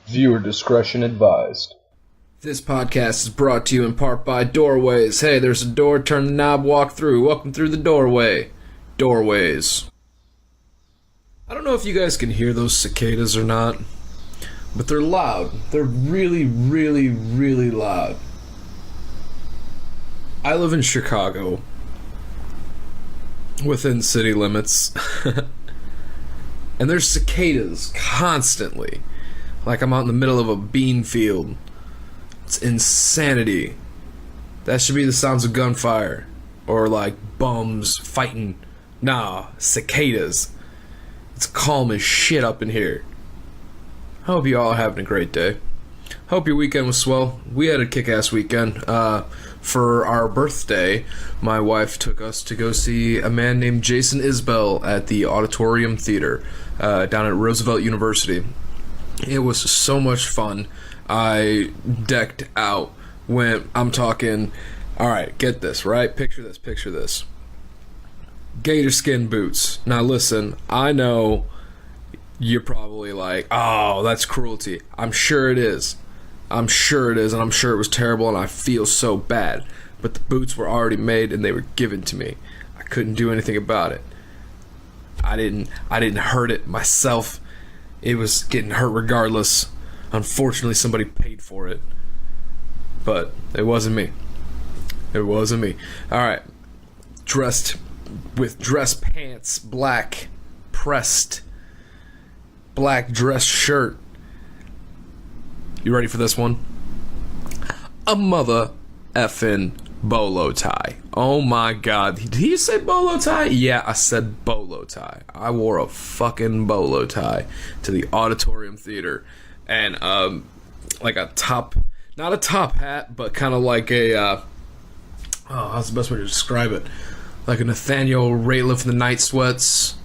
Viewer discretion advised. This podcast is brought to you in part by Doorways. Hey, there's a door, turn the knob, walk through. Welcome through the doorway. Doorways. I don't know if you guys can hear those cicadas or not, but they're loud. They're really, really, really loud. I live in Chicago, within city limits, and there's cicadas constantly. Like I'm out in the middle of a bean field. It's insanity. That should be the sounds of gunfire. Or like bums fighting. Nah, cicadas. It's calm as shit up in here. Hope you all are having a great day. Hope your weekend was swell. We had a kick-ass weekend. For our birthday, my wife took us to go see a man named Jason Isbell at the Auditorium Theater down at Roosevelt University. It was so much fun. I decked out. I'm talking, alright, get this, right? Picture this. Gator skin boots. Now listen, I know you're probably like, oh, that's cruelty. I'm sure it is, and I'm sure it was terrible, and I feel so bad. But the boots were already made, and they were given to me. I couldn't do anything about it. I didn't hurt it myself. It was getting hurt regardless. Unfortunately, somebody paid for it. But it wasn't me. Alright. Dressed with dress pants, black, pressed, black dress shirt. You ready for this one? A mother effing bolo tie. Oh my god. Did you say bolo tie? Yeah, I said bolo tie. I wore a fucking bolo tie to the Auditorium Theater. And, like a top, not a top hat, but kind of like a, how's the best way to describe it? Like a Nathaniel Rateliff the Night Sweats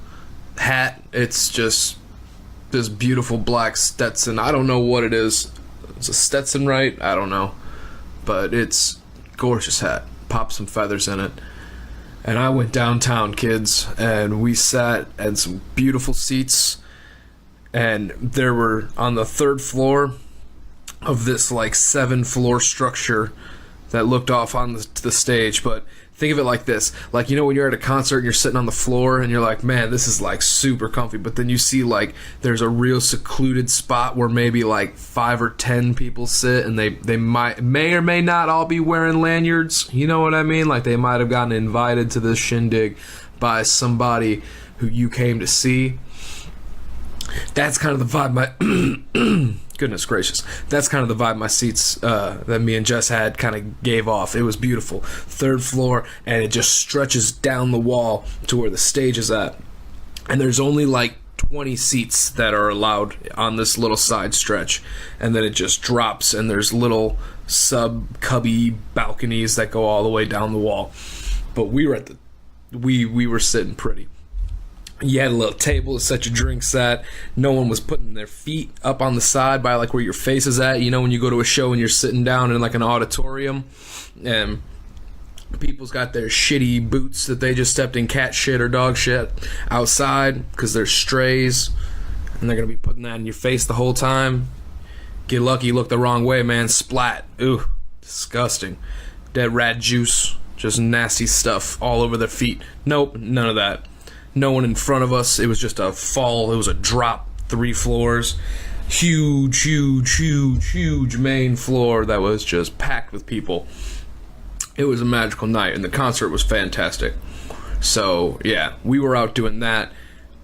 hat. It's just this beautiful black Stetson. I don't know what it is. It's a Stetson, right? I don't know. But it's gorgeous hat. Pop some feathers in it. And I went downtown, kids, and we sat at some beautiful seats. And there were on the third floor of this like 7-floor structure that looked off on the stage. But think of it like this. Like, you know, when you're at a concert and you're sitting on the floor and you're like, man, this is like super comfy. But then you see like there's a real secluded spot where maybe like 5 or 10 people sit, and they may or may not all be wearing lanyards. You know what I mean? Like they might have gotten invited to this shindig by somebody who you came to see. That's kind of the vibe goodness gracious. That's kind of the vibe my seats that me and Jess had kind of gave off. It was beautiful. Third floor, and it just stretches down the wall to where the stage is at. And there's only like 20 seats that are allowed on this little side stretch. And then it just drops, and there's little sub-cubby balconies that go all the way down the wall. But we were we were sitting pretty. You had a little table to set your drinks at. No one was putting their feet up on the side by like where your face is at. You know, when you go to a show and you're sitting down in like an auditorium, and people's got their shitty boots that they just stepped in cat shit or dog shit outside because they're strays, and they're gonna be putting that in your face the whole time. Get lucky, look the wrong way, man. Splat. Ooh, disgusting. Dead rat juice, just nasty stuff all over their feet. Nope, none of that. No one in front of us. It was just a fall. It was a drop 3 floors. Huge main floor that was just packed with people. It was a magical night, and the concert was fantastic. So, yeah, we were out doing that.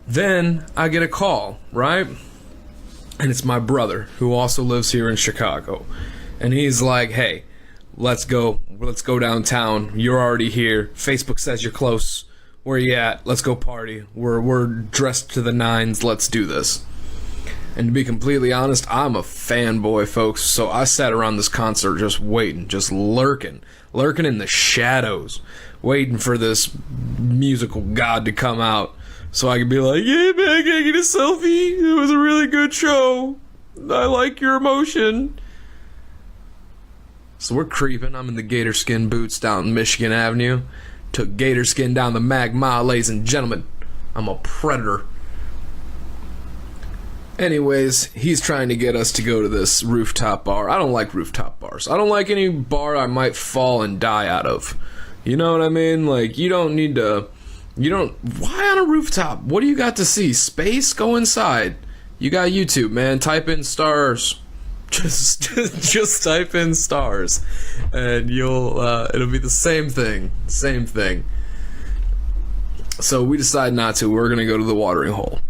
Then I get a call, right? And it's my brother, who also lives here in Chicago. And he's like, hey, let's go downtown. You're already here. Facebook says you're close. Where you at? Let's go party. We're dressed to the nines. Let's do this. And to be completely honest, I'm a fanboy, folks. So I sat around this concert just waiting, just lurking in the shadows, waiting for this musical god to come out so I could be like, yeah, man, can I get a selfie? It was a really good show. I like your emotion. So we're creeping. I'm in the gator skin boots down Michigan Avenue. Took gator skin down the Mag Mile, ladies and gentlemen. I'm a predator. Anyways, he's trying to get us to go to this rooftop bar. I don't like rooftop bars. I don't like any bar I might fall and die out of. You know what I mean? Like, you don't need to... Why on a rooftop? What do you got to see? Space? Go inside. You got YouTube, man. Type in stars. Just type in stars. And it'll be the same thing. Same thing. So we decide not to. We're going to go to the watering hole.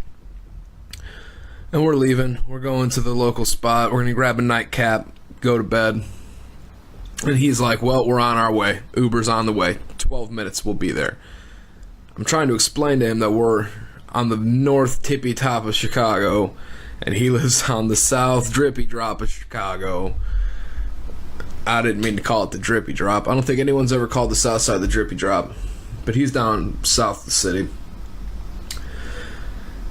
And we're leaving. We're going to the local spot. We're going to grab a nightcap, go to bed. And he's like, well, we're on our way. Uber's on the way. 12 minutes, we'll be there. I'm trying to explain to him that we're on the north tippy top of Chicago, and he lives on the south drippy drop of Chicago. I didn't mean to call it the drippy drop. I don't think anyone's ever called the south side the drippy drop. But he's down south of the city.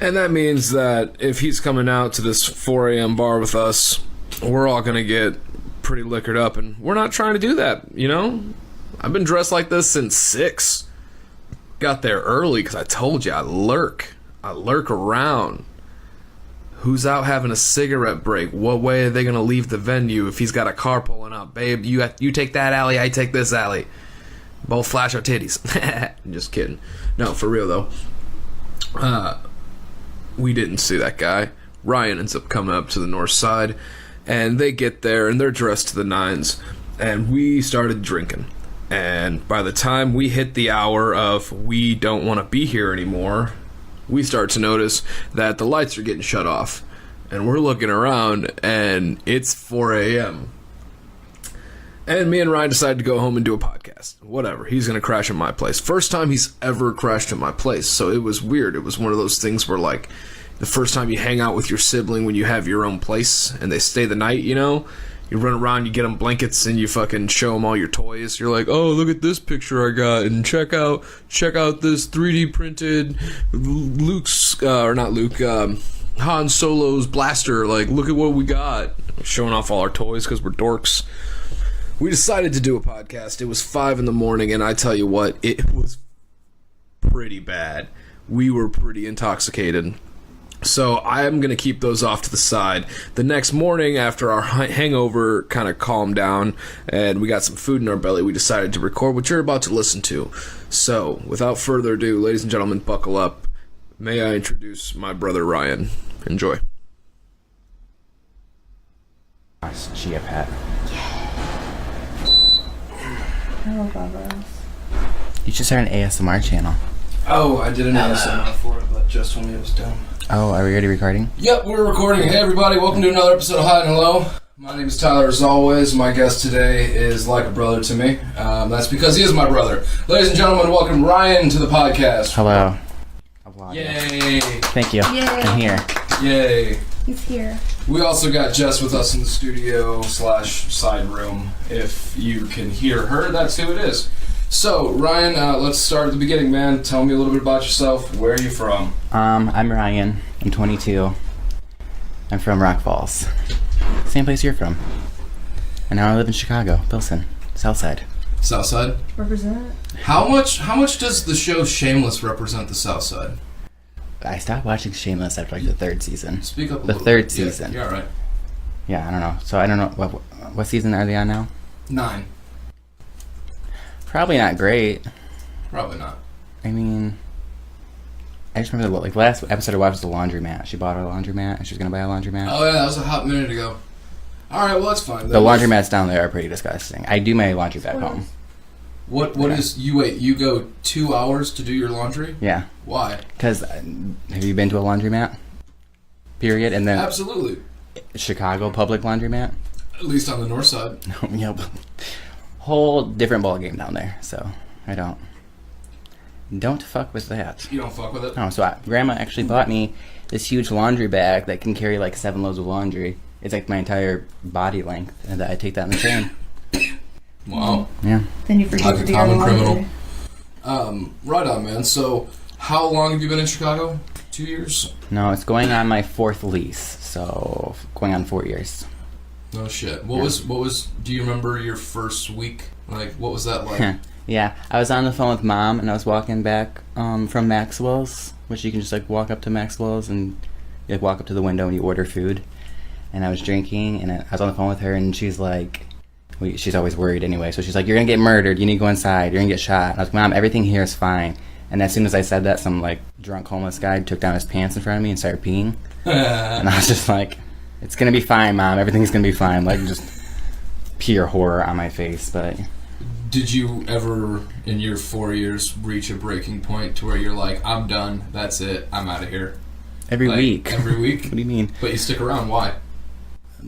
And that means that if he's coming out to this 4 a.m. bar with us, we're all going to get pretty liquored up. And we're not trying to do that, you know? I've been dressed like this since 6. Got there early because I told you I lurk. I lurk around. Who's out having a cigarette break? What way are they going to leave the venue if he's got a car pulling up? Babe, you take that alley, I take this alley. Both flash our titties. I'm just kidding. No, for real though. We didn't see that guy. Ryan ends up coming up to the north side, and they get there, and they're dressed to the nines, and we started drinking. And by the time we hit the hour of we don't want to be here anymore, we start to notice that the lights are getting shut off. And we're looking around, and it's 4 a.m. And me and Ryan decided to go home and do a podcast. Whatever. He's going to crash at my place. First time he's ever crashed at my place. So it was weird. It was one of those things where, like, the first time you hang out with your sibling when you have your own place and they stay the night, you know? You run around, you get them blankets, and you fucking show them all your toys. You're like, oh, look at this picture I got, and check out this 3D printed Han Solo's blaster. Like, look at what we got. Showing off all our toys because we're dorks. We decided to do a podcast. It was 5 in the morning, and I tell you what, it was pretty bad. We were pretty intoxicated. So I'm going to keep those off to the side. The next morning, after our hangover kind of calmed down, and we got some food in our belly, we decided to record what you're about to listen to. So, without further ado, ladies and gentlemen, buckle up. May I introduce my brother Ryan. Enjoy. Nice chia pet. Hello, Bubba. You should start an ASMR channel. Oh, I did an ASMR for it, but just told me it was done. Oh, are we already recording? Yep, we're recording. Hey, everybody, welcome to another episode of Hi and Hello. My name is Tyler, as always. My guest today is like a brother to me. That's because he is my brother. Ladies and gentlemen, welcome Ryan to the podcast. Hello. Yay. Thank you. Yay. I'm here. Yay. He's here. We also got Jess with us in the studio / side room. If you can hear her, that's who it is. So, Ryan, let's start at the beginning, man. Tell me a little bit about yourself. Where are you from? I'm Ryan. I'm 22. I'm from Rock Falls. Same place you're from. And now I live in Chicago, Pilsen, Southside. Southside? Represent. How much does the show Shameless represent the Southside? I stopped watching Shameless after like the 3rd season. Speak up a The little 3rd bit. season. Yeah, right. Yeah, I don't know. So I don't know what season are they on now? 9. Probably not great. Probably not. I mean, I just remember the last episode I watched was the laundromat. She bought a laundromat and she was gonna buy a laundromat. Oh yeah, that was a hot minute ago. All right, well that's fine. The laundromats down there are pretty disgusting. I do my laundry back home. What is you wait? You go 2 hours to do your laundry? Yeah. Why? Because have you been to a laundromat? Period. And then Absolutely. Chicago public laundromat. At least on the north side. Yep. Whole different ball game down there. So I don't fuck with that. You don't fuck with it? No. So Grandma actually bought me this huge laundry bag that can carry like 7 loads of laundry. It's like my entire body length, and I take that in the train. Wow. Yeah. Then you forget Like to a do common your criminal. laundry. Right on, man. So, how long have you been in Chicago? 2 years? No, it's going on my 4th lease, so going on 4 years. No shit. What was? Do you remember your first week? Like, what was that like? Yeah, I was on the phone with Mom, and I was walking back from Maxwell's, which you can just like walk up to Maxwell's and You like walk up to the window and you order food. And I was drinking, and I was on the phone with her, and she's like, she's always worried anyway. So she's like, "You're gonna get murdered. You need to go inside. You're gonna get shot." And I was like, "Mom, everything here is fine." And as soon as I said that, some like drunk homeless guy took down his pants in front of me and started peeing. And I was just like, "It's gonna be fine, Mom. Everything's gonna be fine." Like just pure horror on my face. But did you ever, in your 4 years, reach a breaking point to where you're like, "I'm done. That's it. I'm out of here"? every week. Every week? What do you mean? But you stick around. Why?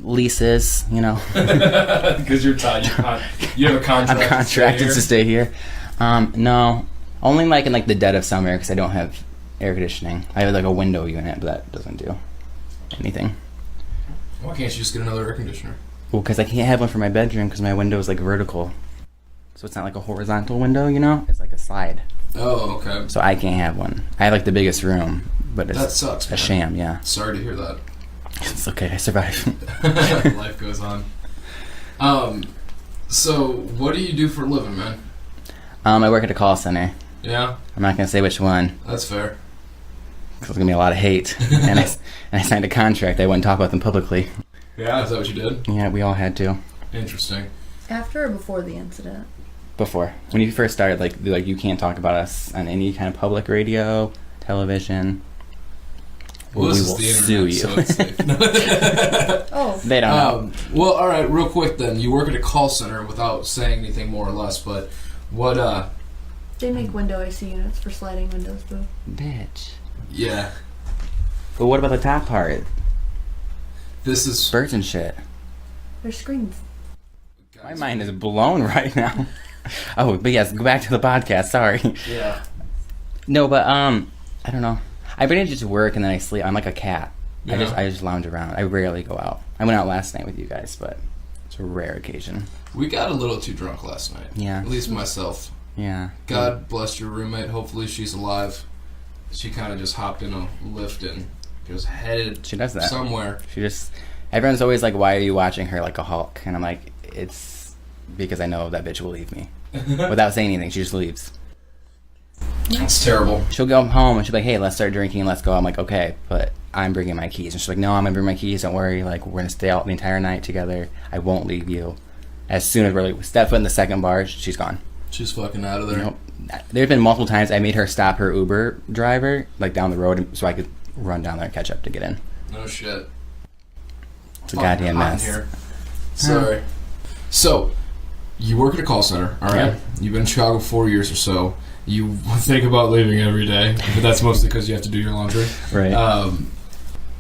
Leases, you know. Because you're tied. You have a contract. I'm contracted to stay here. No, only like in like the dead of summer because I don't have air conditioning. I have like a window unit, but that doesn't do anything. Why can't you just get another air conditioner? Well, because I can't have one for my bedroom because my window is like vertical, so it's not like a horizontal window. You know, it's like a slide. Oh, okay. So I can't have one. I have like the biggest room, but it's That sucks, a man. sham. Yeah, Sorry to hear that. it's okay. I survived. Life goes on. So what do you do for a living, man? I work at a call center. Yeah, I'm not gonna say which one. that's fair. Because there's gonna be a lot of hate, and I signed a contract. I wouldn't talk about them publicly. Yeah, is that what you did? Yeah, we all had to. Interesting. After or before the incident? Before, when you first started, like you can't talk about us on any kind of public radio, television. Well, we this will is the sue internet, you. so it's safe. Oh, They don't know. Well, all right, real quick then. You work at a call center without saying anything more or less, but what, they make window AC units for sliding windows, boo. Bitch. yeah, But what about the top part? this is... Birds and shit. They're screens. My mind is blown right now. Oh, but yes, go back to the podcast. Sorry. Yeah. No, but I don't know. I really just work and then I sleep. I'm like a cat. Yeah. I just lounge around. I rarely go out. I went out last night with you guys, but it's a rare occasion. We got a little too drunk last night. Yeah. At least myself. Yeah. God bless your roommate. Hopefully she's alive. She kind of just hopped in a lift and just headed She does that. somewhere. She just. Everyone's always like, "Why are you watching her like a Hulk?" And I'm like, "It's because I know that bitch will leave me without saying anything. She just leaves. That's terrible. She'll go home and she'll be like, 'Hey, let's start drinking. Let's go.' I'm like, 'Okay, but I'm bringing my keys.' And she's like, 'No, I'm gonna bring my keys. Don't worry. Like, we're gonna stay out the entire night together. I won't leave you.' As soon as we step foot in the second bar, she's gone. She's fucking out of there. You know, there's been multiple times I made her stop her Uber driver like down the road so I could run down there and catch up to get in. No shit. It's a goddamn hot in mess. here. Sorry. So, you work at a call center, all right? Yeah. You've been in Chicago 4 years or so. You think about leaving every day, but that's mostly because you have to do your laundry. Right.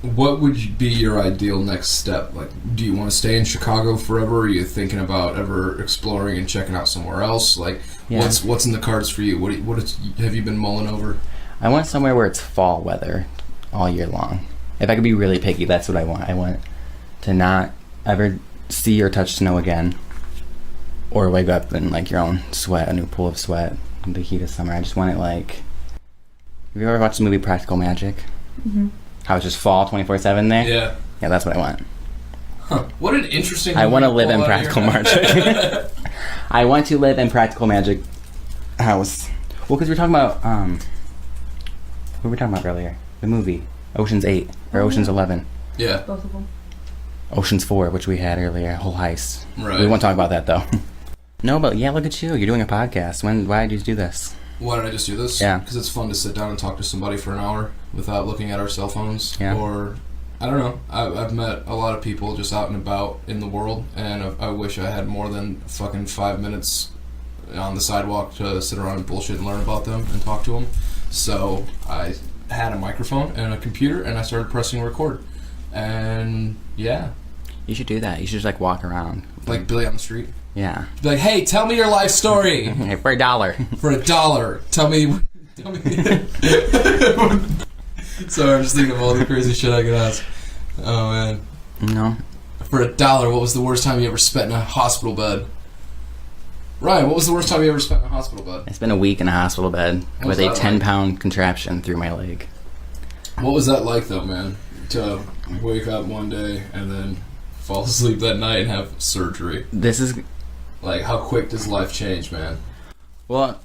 What would be your ideal next step? Like, do you want to stay in Chicago forever? Are you thinking about ever exploring and checking out somewhere else? Like, Yeah. what's in the cards for you? Have you been mulling over? I want somewhere where it's fall weather all year long. If I could be really picky, that's what I want. I want to not ever see or touch snow again, or wake up in like your own sweat, a new pool of sweat in the heat of summer. I just want it like. Have you ever watched the movie Practical Magic? Mm-hmm. How it's just fall 24/7 there. Yeah. Yeah, that's what I want. Huh. What an interesting... I want to live in pull out of Practical your- Magic. I want to live in Practical Magic house. Well, because we were talking about what were we talking about earlier? The movie Ocean's 8 or Ocean's 11. Yeah. Both of them. Ocean's 4, which we had earlier, whole heist. Right. We won't talk about that though. No, but yeah, look at you. You're doing a podcast. Why did you do this? Why did I just do this? Yeah. Because it's fun to sit down and talk to somebody for an hour without looking at our cell phones. Yeah. Or, I don't know. I've met a lot of people just out and about in the world, and I wish I had more than fucking 5 minutes on the sidewalk to sit around and bullshit and learn about them and talk to them. So I had a microphone and a computer, and I started pressing record. And, yeah. You should do that. You should just like walk around. Like Billy on the street. Yeah. Be like, hey, tell me your life story. Hey, for $1. For $1. Tell me. Sorry, I'm just thinking of all the crazy shit I could ask. Oh man. No. For $1, what was the worst time you ever spent in a hospital bed? Ryan, what was the worst time you ever spent in a hospital bed? I spent a week in a hospital bed What was with a that like? 10-pound contraption through my leg. What was that like though, man? To wake up one day and then fall asleep that night and have surgery. This is Like, how quick does life change, man? well.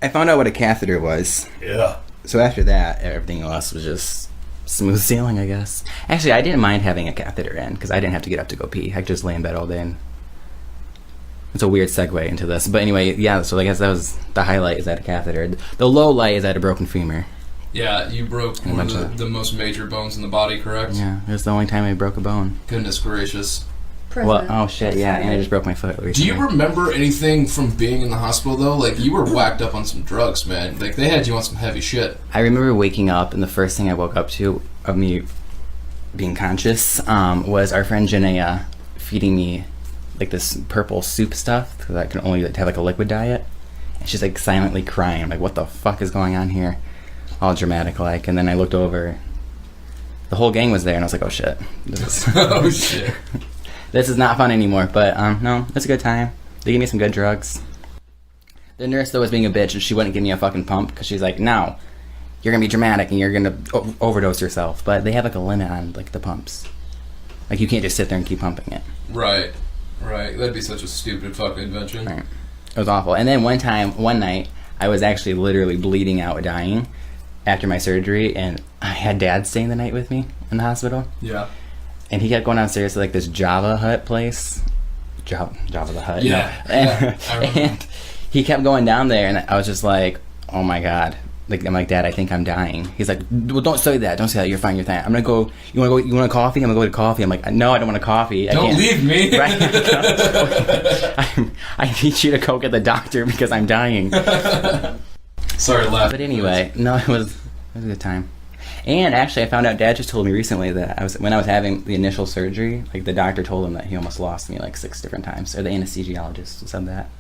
I found out what a catheter was. Yeah. So after that, everything else was just Smooth sailing, I guess. Actually, I didn't mind having a catheter in because I didn't have to get up to go pee. I could just lay in bed all day. And it's a weird segue into this. But anyway, yeah, so I guess that was the highlight is that a catheter. The low light is that a broken femur. Yeah, you broke one of the most major bones in the body, correct? Yeah, it was the only time I broke a bone. Goodness gracious. Well, oh shit, yeah, and I just broke my foot recently. Do you remember anything from being in the hospital, though? Like, you were whacked up on some drugs, man. Like, they had you on some heavy shit. I remember waking up, and the first thing I woke up to of me being conscious was our friend Janaea feeding me, like, this purple soup stuff, because I can only have, like, a liquid diet. And she's, like, silently crying. I'm like, what the fuck is going on here? All dramatic-like. And then I looked over. The whole gang was there, and I was like, oh, shit. Oh, shit. This is not fun anymore, but no, it's a good time. They gave me some good drugs. The nurse, though, was being a bitch, and she wouldn't give me a fucking pump, because she's like, no, you're going to be dramatic, and you're going to overdose yourself. But they have, like, a limit on, like, the pumps. Like, you can't just sit there and keep pumping it. Right. That'd be such a stupid fucking invention. Right. It was awful. And then one night, I was actually literally bleeding out, dying after my surgery, and I had Dad staying the night with me in the hospital. Yeah. And he kept going downstairs to, like, this Java Hut place. Java the Hut. Yeah. And he kept going down there, and I was just like, oh, my God. Like, I'm like, Dad, I think I'm dying. He's like, well, don't say that. Don't say that. You're fine. You're fine. I'm going to go. You want a coffee? I'm going to go get a coffee. I'm like, no, I don't want a coffee. Don't leave me. Right? I need you to go get the doctor because I'm dying. Sorry to laugh. But anyway, no, it was a good time. And actually, I found out Dad just told me recently that when I was having the initial surgery, like, the doctor told him that he almost lost me like 6 different times. Or the anesthesiologist said that.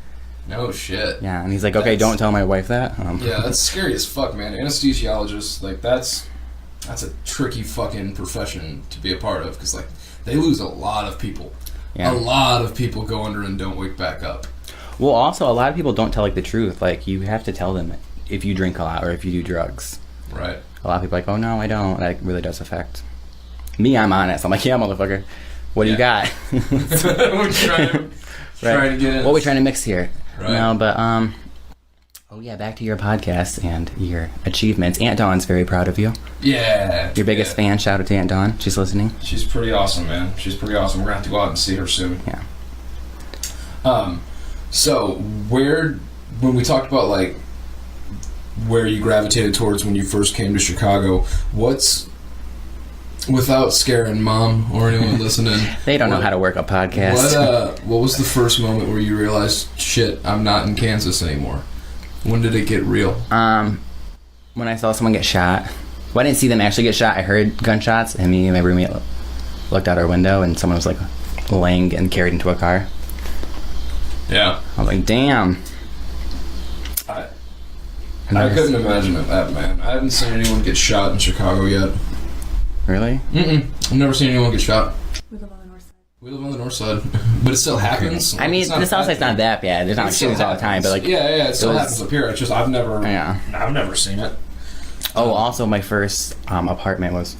No shit. Yeah, and he's like, okay, don't tell my wife that. Yeah, that's scary as fuck, man. Anesthesiologists, like, that's a tricky fucking profession to be a part of, because, like, they lose a lot of people. Yeah. A lot of people go under and don't wake back up. Well, also, a lot of people don't tell, like, the truth. Like, you have to tell them if you drink a lot or if you do drugs. Right. A lot of people are like, oh, no, I don't. That really does affect me. I'm honest. I'm like, yeah, motherfucker. What do you got? We're trying to get in. What are we trying to mix here? Right. No, but, oh, yeah, back to your podcast and your achievements. Aunt Dawn's very proud of you. Yeah. Your biggest fan. Shout out to Aunt Dawn. She's listening. She's pretty awesome, man. She's pretty awesome. We're going to have to go out and see her soon. Yeah. So, when we talked about, like, where you gravitated towards when you first came to Chicago, without scaring Mom or anyone listening, they don't know how to work a podcast. What was the first moment where you realized, shit, I'm not in Kansas anymore? When did it get real? When I saw someone get shot. Well, I didn't see them actually get shot. I heard gunshots, and me and my roommate looked out our window, and someone was, like, laying and carried into a car. Yeah. I was like, damn. I couldn't imagine that, man. I haven't seen anyone get shot in Chicago yet. Really? I've never seen anyone get shot. We live on the north side. We live on the north side, but it still happens. I mean, the south side's not that bad. There's not shootings all the time, but, like, yeah, it still happens up here. It's just I've never seen it. Oh, also, my first apartment was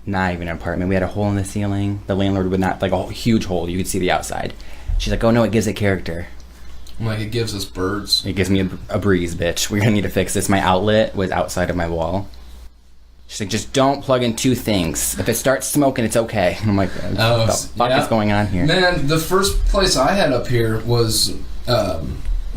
not even an apartment. We had a hole in the ceiling. The landlord would not, like, a huge hole. You could see the outside. She's like, oh no, it gives it character. I'm like, it gives us birds. It gives me a breeze, bitch. We're gonna need to fix this. My outlet was outside of my wall. She's like, just don't plug in 2 things. If it starts smoking, it's okay. I'm like, what the fuck is going on here? Man, the first place I had up here was a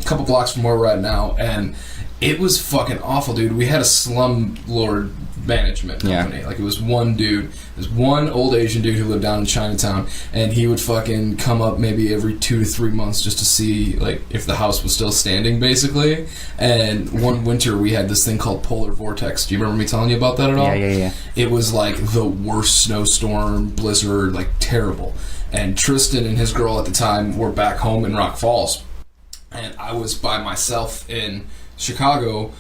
couple blocks from where we're at now, and it was fucking awful, dude. We had a slumlord management company. Yeah. Like, it was one dude. There's one old Asian dude who lived down in Chinatown, and he would fucking come up maybe every 2 to 3 months just to see, like, if the house was still standing, basically. And one winter we had this thing called polar vortex. Do you remember me telling you about that at all? Yeah. It was like the worst snowstorm, blizzard, like, terrible. And Tristan and his girl at the time were back home in Rock Falls, and I was by myself in Chicago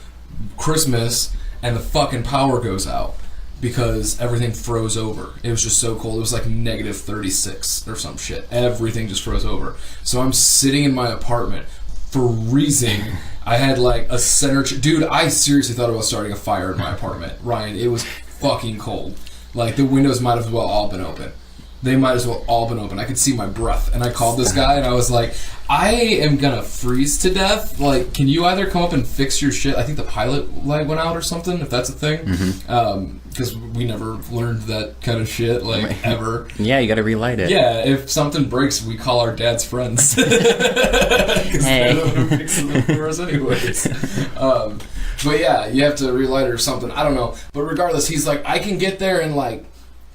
Christmas, and the fucking power goes out because everything froze over. It was just so cold. It was like negative 36 or some shit. Everything just froze over. So I'm sitting in my apartment freezing. I had like a dude, I seriously thought about starting a fire in my apartment. Ryan, it was fucking cold. Like, the windows might have well all been open. They might as well all been open. I could see my breath. And I called this guy and I was like, I am gonna freeze to death. Like, can you either come up and fix your shit? I think the pilot light went out or something, if that's a thing. Because we never learned that kind of shit, like, ever. Yeah, you gotta relight it. Yeah, if something breaks, we call our dad's friends. Because they're the one who fixes it for us anyways. But yeah, you have to relight it or something. I don't know. But regardless, he's like, I can get there in like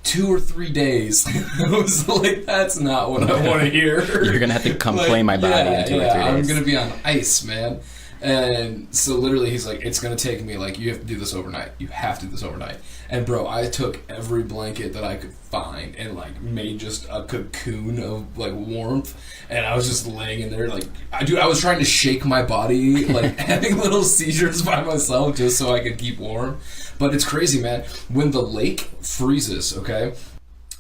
2 or 3 days. I was like, that's not what I want to hear. You're gonna have to come play my body in 2 or 3 days. I'm gonna be on ice, man. And so literally he's like, it's gonna take me, like, you have to do this overnight. You have to do this overnight. And bro, I took every blanket that I could find and like made just a cocoon of like warmth, and I was just laying in there like, I was trying to shake my body, like having little seizures by myself just so I could keep warm. But it's crazy, man. When the lake freezes, okay?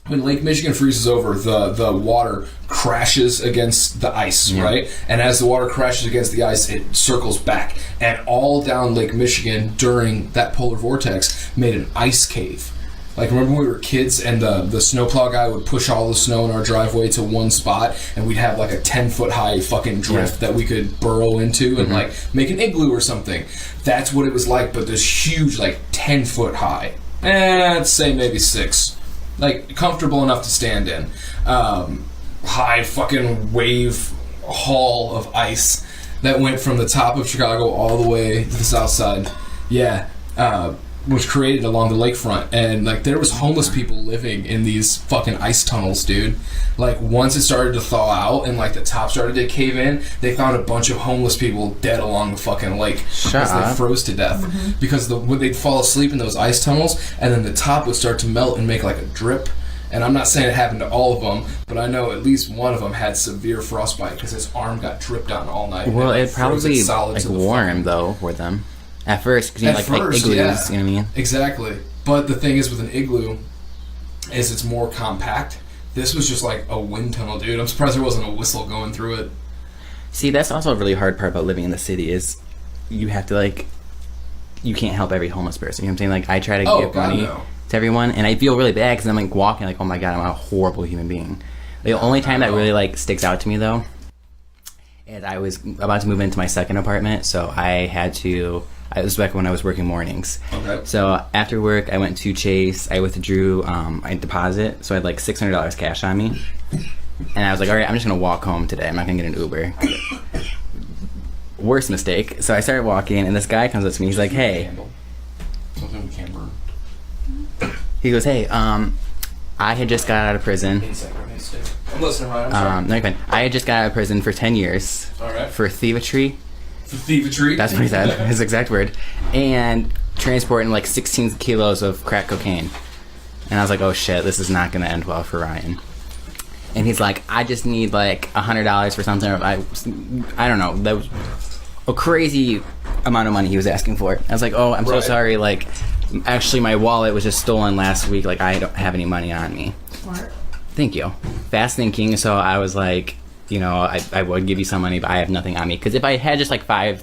When Lake Michigan freezes over, the water crashes against the ice, right? And as the water crashes against the ice, it circles back. And all down Lake Michigan during that polar vortex made an ice cave. Like, remember when we were kids and the snowplow guy would push all the snow in our driveway to one spot, and we'd have like a 10-foot high fucking drift that we could burrow into and like make an igloo or something. That's what it was like, but this huge, like 10-foot high. I'd say maybe 6. Like, comfortable enough to stand in. High fucking wave haul of ice that went from the top of Chicago all the way to the south side. Yeah. Was created along the lakefront. And, like, there was homeless people living in these fucking ice tunnels, dude. Like, once it started to thaw out and, like, the top started to cave in, they found a bunch of homeless people dead along the fucking lake. Because they froze to death. Because when they'd fall asleep in those ice tunnels, and then the top would start to melt and make, like, a drip. And I'm not saying it happened to all of them, but I know at least one of them had severe frostbite because his arm got dripped on all night. Well, it probably, like, warm, though, for them. At first, because you like igloos, you know what I mean? Exactly. But the thing is with an igloo is it's more compact. This was just like a wind tunnel, dude. I'm surprised there wasn't a whistle going through it. See, that's also a really hard part about living in the city is you have to, like, you can't help every homeless person. You know what I'm saying? Like, I try to give money to everyone, and I feel really bad because I'm, like, walking like, oh my god, I'm a horrible human being. The only time that really, like, sticks out to me, though, is I was about to move into my second apartment, so I had to... This was back when I was working mornings. Okay. So after work, I went to Chase. I withdrew my deposit, so I had like $600 cash on me. And I was like, all right, I'm just going to walk home today. I'm not going to get an Uber. Worst mistake. So I started walking, and this guy comes up to me. He's like, hey. Something we can't burn. He goes, hey, I had just got out of prison. I'm listening, Ryan. I'm sorry. No, you're fine. I had just got out of prison for 10 years. All right. For thievery. For thievery? That's what he said. His exact word. And transporting like 16 kilos of crack cocaine. And I was like, oh shit, this is not going to end well for Ryan. And he's like, I just need like $100 for something. I don't know. That was a crazy amount of money he was asking for. I was like, oh, I'm so sorry. Like, actually, my wallet was just stolen last week. Like, I don't have any money on me. Smart. Thank you. Fast thinking. So I was like, you know, I would give you some money, but I have nothing on me. Because if I had just like $1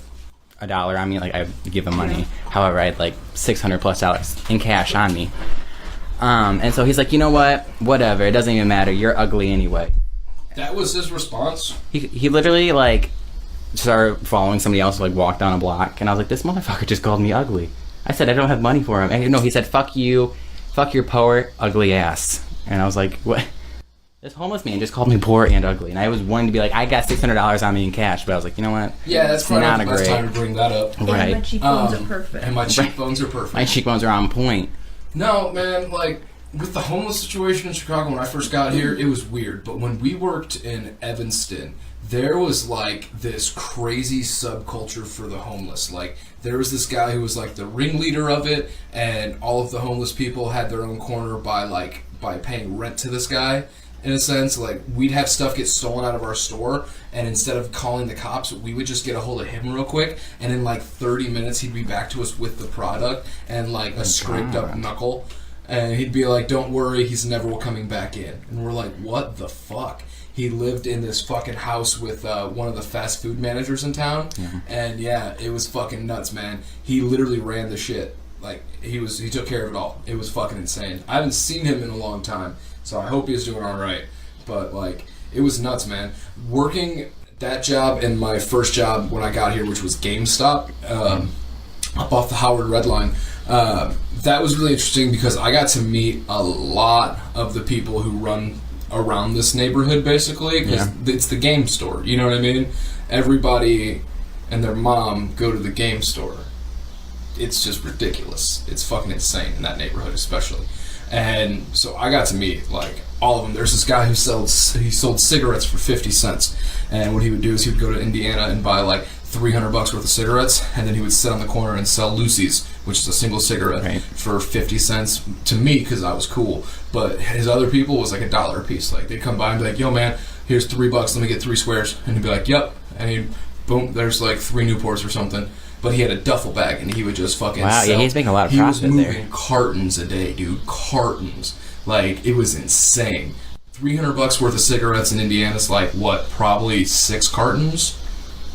on me, like, I'd give him money. However, I had like $600+ in cash on me. And so he's like, you know what? Whatever. It doesn't even matter. You're ugly anyway. That was his response? He literally, like, started following somebody else, like, walked down a block. And I was like, this motherfucker just called me ugly. I said, I don't have money for him. And no, he said, fuck you. Fuck your poor, ugly ass. And I was like, what? This homeless man just called me poor and ugly, and I was wanting to be like, I got $600 on me in cash, but I was like, you know what? Yeah, that's probably not the best time to bring that up. Right. And my cheekbones are perfect. And my cheekbones are perfect. My cheekbones are on point. No, man, like, with the homeless situation in Chicago when I first got here, it was weird. But when we worked in Evanston, there was, like, this crazy subculture for the homeless. Like, there was this guy who was, like, the ringleader of it, and all of the homeless people had their own corner by paying rent to this guy. In a sense, like, we'd have stuff get stolen out of our store, and instead of calling the cops, we would just get a hold of him real quick, and in like 30 minutes he'd be back to us with the product and like a scraped up knuckle, and he'd be like, don't worry, he's never coming back in. And we're like, what the fuck? He lived in this fucking house with one of the fast food managers in town, and yeah, it was fucking nuts, man. He literally ran the shit. Like, he took care of it all. It was fucking insane. I haven't seen him in a long time, so I hope he's doing all right. But, like, it was nuts, man. Working that job and my first job when I got here, which was GameStop, up off the Howard Red Line, that was really interesting because I got to meet a lot of the people who run around this neighborhood, basically, because it's the game store, you know what I mean? Everybody and their mom go to the game store. It's just ridiculous. It's fucking insane in that neighborhood, especially. And so I got to meet, like, all of them. There's this guy who sold cigarettes for 50 cents. And what he would do is he would go to Indiana and buy, like, $300 worth of cigarettes, and then he would sit on the corner and sell Lucy's, which is a single cigarette, for 50 cents to me because I was cool. But his other people was like $1 a piece. Like, they'd come by and be like, yo, man, here's $3, let me get 3 squares. And he'd be like, yep. And he'd, boom, there's like 3 Newports or something. But he had a duffel bag, and he would just fucking sell. Yeah, he's making a lot of profit there. He was moving cartons a day, dude. Cartons. Like, it was insane. $300 worth of cigarettes in Indiana's like, what, probably 6 cartons?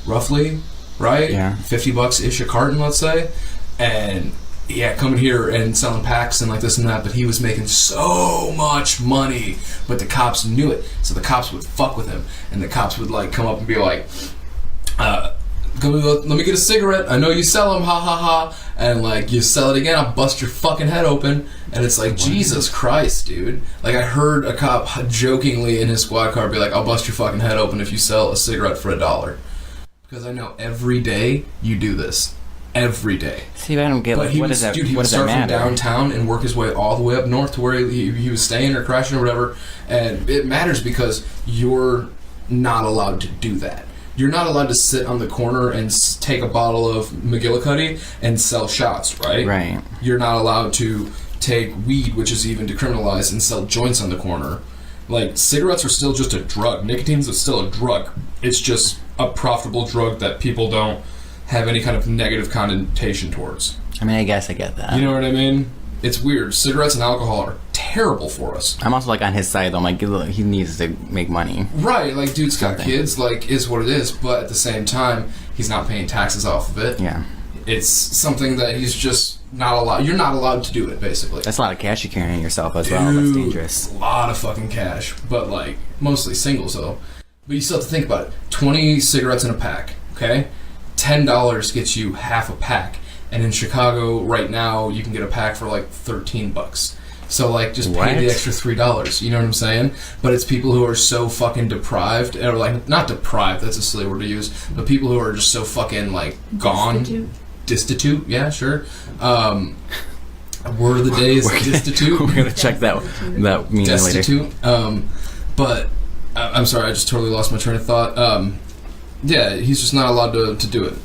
Roughly, right? Yeah. $50-ish a carton, let's say. And, yeah, coming here and selling packs and like this and that, but he was making so much money. But the cops knew it, so the cops would fuck with him. And the cops would, like, come up and be like, let me get a cigarette. I know you sell them, ha ha ha. And like, you sell it again, I'll bust your fucking head open. And it's like, Jesus Christ, dude. Like, I heard a cop jokingly in his squad car be like, I'll bust your fucking head open if you sell a cigarette for $1. Because I know every day you do this. Every day. See, I don't get, like, what does that matter? He would start from downtown and work his way all the way up north to where he was staying or crashing or whatever. And it matters because you're not allowed to do that. You're not allowed to sit on the corner and take a bottle of McGillicuddy and sell shots, right? Right. You're not allowed to take weed, which is even decriminalized, and sell joints on the corner. Like, cigarettes are still just a drug. Nicotine's still a drug. It's just a profitable drug that people don't have any kind of negative connotation towards. I mean, I guess I get that. You know what I mean? It's weird. Cigarettes and alcohol are terrible for us. I'm also, like, on his side, though. I'm like, look, he needs to make money. Right, like, dude's got kids, like, is what it is, but at the same time, he's not paying taxes off of it. Yeah. It's something that he's just not allowed. You're not allowed to do it, basically. That's a lot of cash you're carrying yourself as well. That's dangerous. A lot of fucking cash, but, like, mostly singles, though. But you still have to think about it. 20 cigarettes in a pack, okay? $10 gets you half a pack. And in Chicago, right now, you can get a pack for, like, $13. So, like, just pay the extra $3. You know what I'm saying? But it's people who are so fucking deprived, or, like, not deprived, that's a silly word to use, but people who are just so fucking, like, gone. Destitute, yeah, sure. Word of the day is destitute. We're going to check that meaning destitute. later. But, I'm sorry, I just totally lost my train of thought. Yeah, he's just not allowed to do it.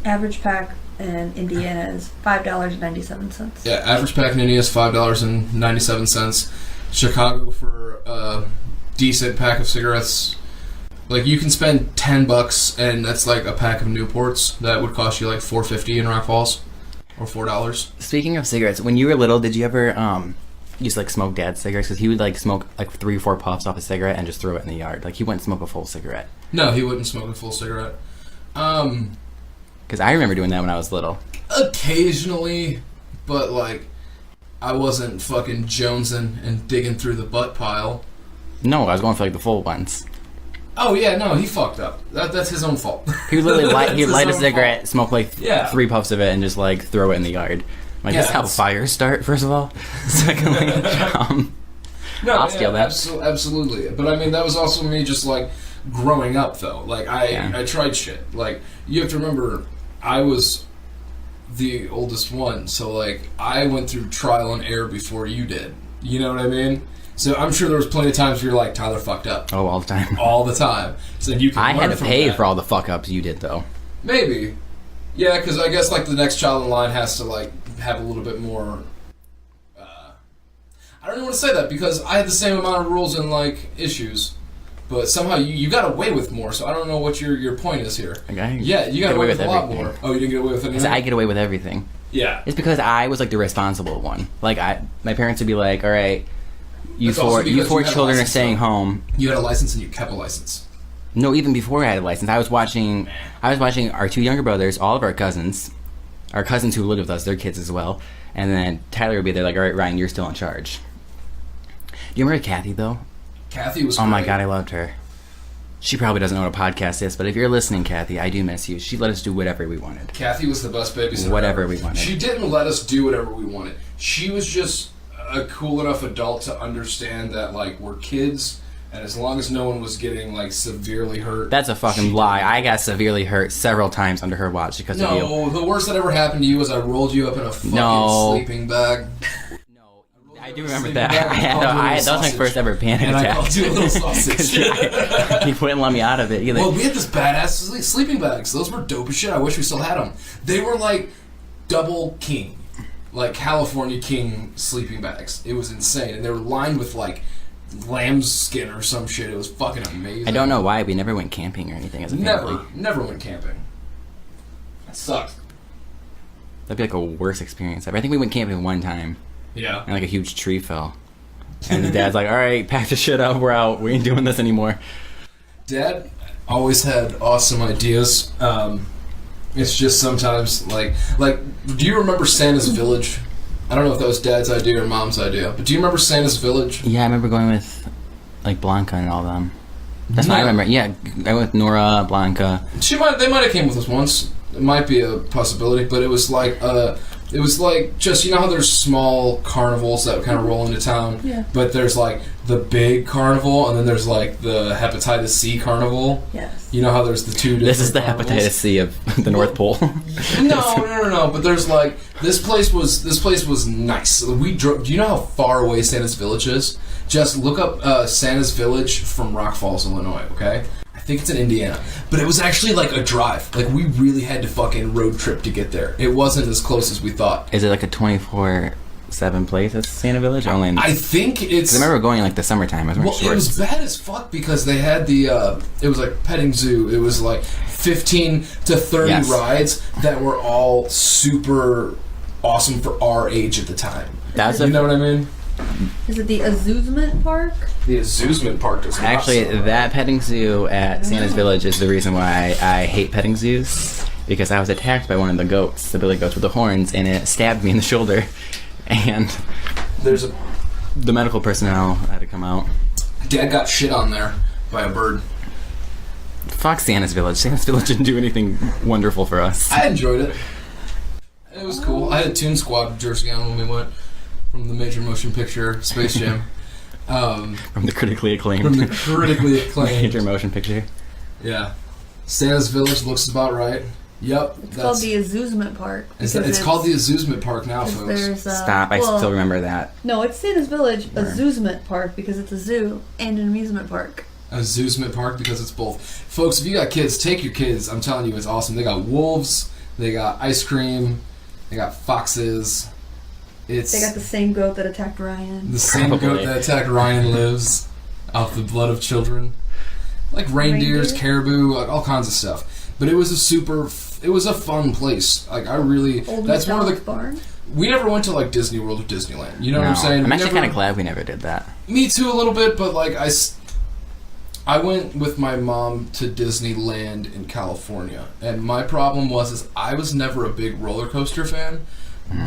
Average pack in Indiana is $5.97. Yeah, average pack in Indiana is $5.97. Chicago, for a decent pack of cigarettes, like, you can spend $10 and that's like a pack of Newports that would cost you like $4.50 in Rock Falls, or $4. Speaking of cigarettes, when you were little, did you ever used to, like, smoke Dad's cigarettes? Because he would, like, smoke like 3 or 4 puffs off a cigarette and just throw it in the yard. Like, he wouldn't smoke a full cigarette. No, he wouldn't smoke a full cigarette. Because I remember doing that when I was little. Occasionally, but, like, I wasn't fucking jonesing and digging through the butt pile. No, I was going for, like, the full ones. Oh, yeah, no, he fucked up. That's his own fault. He would literally he'd light a cigarette, smoke, like, 3 puffs of it, and just, like, throw it in the yard. Like, that's how fires start, first of all. Secondly, I'll steal that. Absolutely. But, I mean, that was also me just, like, growing up, though. Like, I tried shit. Like, you have to remember, I was the oldest one, so, like, I went through trial and error before you did. You know what I mean? So I'm sure there was plenty of times where you're like, Tyler fucked up. Oh, all the time. All the time. So you can I had to pay that. For all the fuck-ups you did, though. Maybe. Yeah, because I guess, like, the next child in line has to, like, have a little bit more... I don't even want to say that, because I had the same amount of rules and, like, issues. But somehow you got away with more, so I don't know what your point is here. Okay. Yeah, you got away with a lot more. Oh, you didn't get away with anything? I get away with everything. Yeah. It's because I was, like, the responsible one. Like, my parents would be like, all right, you four children are staying home. You had a license and you kept a license. No, even before I had a license, I was watching our 2 younger brothers, all of our cousins, our cousins who lived with us, their kids as well. And then Tyler would be there like, all right, Ryan, you're still in charge. Do you remember Kathy, though? Kathy was Oh, my great. God, I loved her. She probably doesn't know what a podcast is, but if you're listening, Kathy, I do miss you. She let us do whatever we wanted. Kathy was the best babysitter Whatever ever. we wanted. She didn't let us do whatever we wanted. She was just a cool enough adult to understand that, like, we're kids, and as long as no one was getting, like, severely hurt... That's a fucking lie. I got severely hurt several times under her watch because of you. No, the worst that ever happened to you was I rolled you up in a fucking sleeping bag. I do remember that. That was my first ever panic and attack. I called you a little sausage. He wouldn't let me out of it either. Well, we had this badass sleeping bags. Those were dope as shit. I wish we still had them. They were like double king. Like California king sleeping bags. It was insane. And they were lined with like lamb's skin or some shit. It was fucking amazing. I don't know why. We never went camping or anything as a family. Never went camping. That sucked. That'd be like a worse experience ever. I think we went camping one time. Yeah. And like a huge tree fell. And the dad's like, all right, pack the shit up. We're out. We ain't doing this anymore. Dad always had awesome ideas. It's just sometimes like, do you remember Santa's Village? I don't know if that was Dad's idea or Mom's idea, but do you remember Santa's Village? Yeah, I remember going with like Blanca and all them. That's what I remember. Yeah, I went with Nora, Blanca. They might have came with us once. It might be a possibility, but it was like just, you know how there's small carnivals that kind of roll into town? Yeah. But there's like the big carnival, and then there's like the hepatitis C carnival. Yes. You know how there's the two different This is the carnivals? hepatitis C of the North Pole. No. But there's like this place was nice. We drove. Do you know how far away Santa's Village is? Just look up Santa's Village from Rock Falls, Illinois. Okay. I think it's in Indiana, but it was actually like a drive. Like we really had to fucking road trip to get there. It wasn't as close as we thought. Is it like a 24/7 place at Santa Village? Only in, I think it's. I remember going in like the summertime. I was wearing Well, shorts. it was bad as fuck because they had the. It was like petting zoo. It was like 15 to 30 rides that were all super awesome for our age at the time. You know what I mean? Is it the Amusement Park? The Amusement Park does not Actually, sound right. that petting zoo at Santa's Village is the reason why I hate petting zoos. Because I was attacked by one of the goats, the billy goats with the horns, and it stabbed me in the shoulder. And the medical personnel had to come out. Dad got shit on there by a bird. Fuck Santa's Village. Santa's Village didn't do anything wonderful for us. I enjoyed it. It was cool. I had a Toon Squad jersey on when we went from the major motion picture Space Jam. From the critically acclaimed. Major motion picture. Yeah. Santa's Village looks about right. Yep. It's called the Amusement Park. It's called the Amusement Park now, folks. Stop, I still remember that. No, it's Santa's Village Amusement Park because it's a zoo and an amusement park. Amusement Park because it's both. Folks, if you got kids, take your kids. I'm telling you, it's awesome. They got wolves, they got ice cream, they got foxes. They got the same goat that attacked Ryan. The same goat that attacked Ryan lives off the blood of children. Like reindeers, caribou, like all kinds of stuff. But it was a fun place. Like I really, that's one of the barn. We never went to like Disney World or Disneyland. You know what I'm saying? I'm actually kind of glad we never did that. Me too, a little bit. But like I went with my mom to Disneyland in California, and my problem was I was never a big roller coaster fan.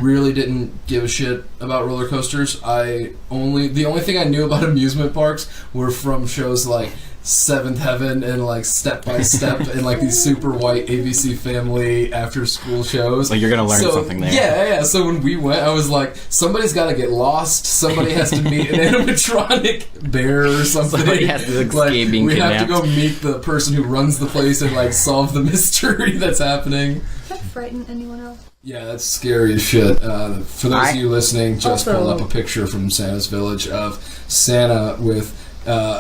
Really didn't give a shit about roller coasters. The only thing I knew about amusement parks were from shows like Seventh Heaven and like Step by Step and like these super white ABC Family after school shows. Like you're gonna learn something there. Yeah. So when we went, I was like, somebody's got to get lost. Somebody has to meet an animatronic bear or something. Somebody has to escape being we kidnapped. have to go meet the person who runs the place and like solve the mystery that's happening. Does that frighten anyone else? Yeah, that's scary as shit. For those of you listening, just pulled up a picture from Santa's Village of Santa with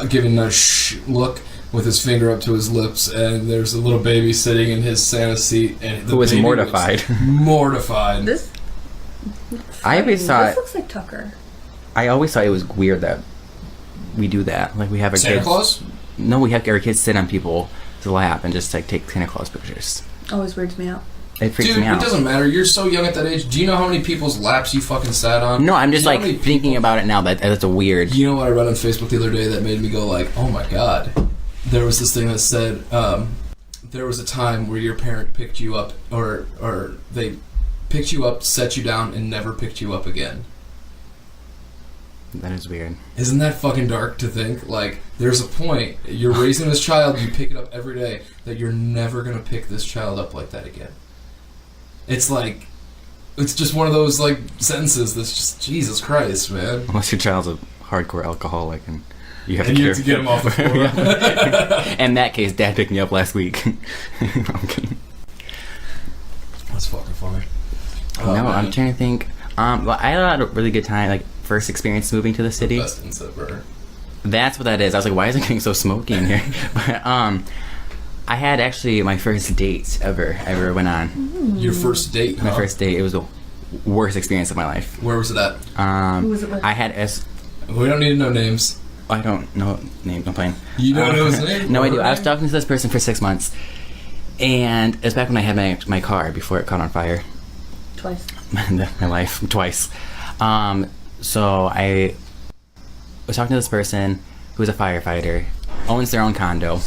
giving a look with his finger up to his lips, and there's a little baby sitting in his Santa seat, and who was mortified. Mortified. This looks like Tucker. I always thought it was weird that we do that. Like we have our Santa kids. Claus? No, we have our kids sit on people's lap and just like take Santa Claus pictures. Always weirds me out. It freaks me out. It doesn't matter. You're so young at that age. Do you know how many people's laps you fucking sat on? No, I'm just like thinking about it now. That's a weird. You know what I read on Facebook the other day that made me go like, oh my god. There was this thing that said, there was a time where your parent picked you up, or they picked you up, set you down, and never picked you up again. That is weird. Isn't that fucking dark to think? Like, there's a point, you're raising this child, you pick it up every day, that you're never gonna pick this child up like that again. It's like, it's just one of those, like, sentences that's just, Jesus Christ, man. Unless your child's a hardcore alcoholic and you have And to you have to get him off the floor. In that case, Dad picked me up last week. I'm kidding. That's fucking funny. No, I'm trying to think. Well, I had a really good time, like, first experience moving to the city. Best inset burner. That's what that is. I was like, why is it getting so smoky in here? But, I had actually my first date ever went on. Your first date, My first date. It was the worst experience of my life. Where was it at? Who was it with? I had We don't need to know names. I don't know names. I'm playing. You don't know his name? No, I do. I was talking to this person for 6 months, and it was back when I had my car before it caught on fire. Twice. My life twice. So I was talking to this person who was a firefighter, owns their own condo.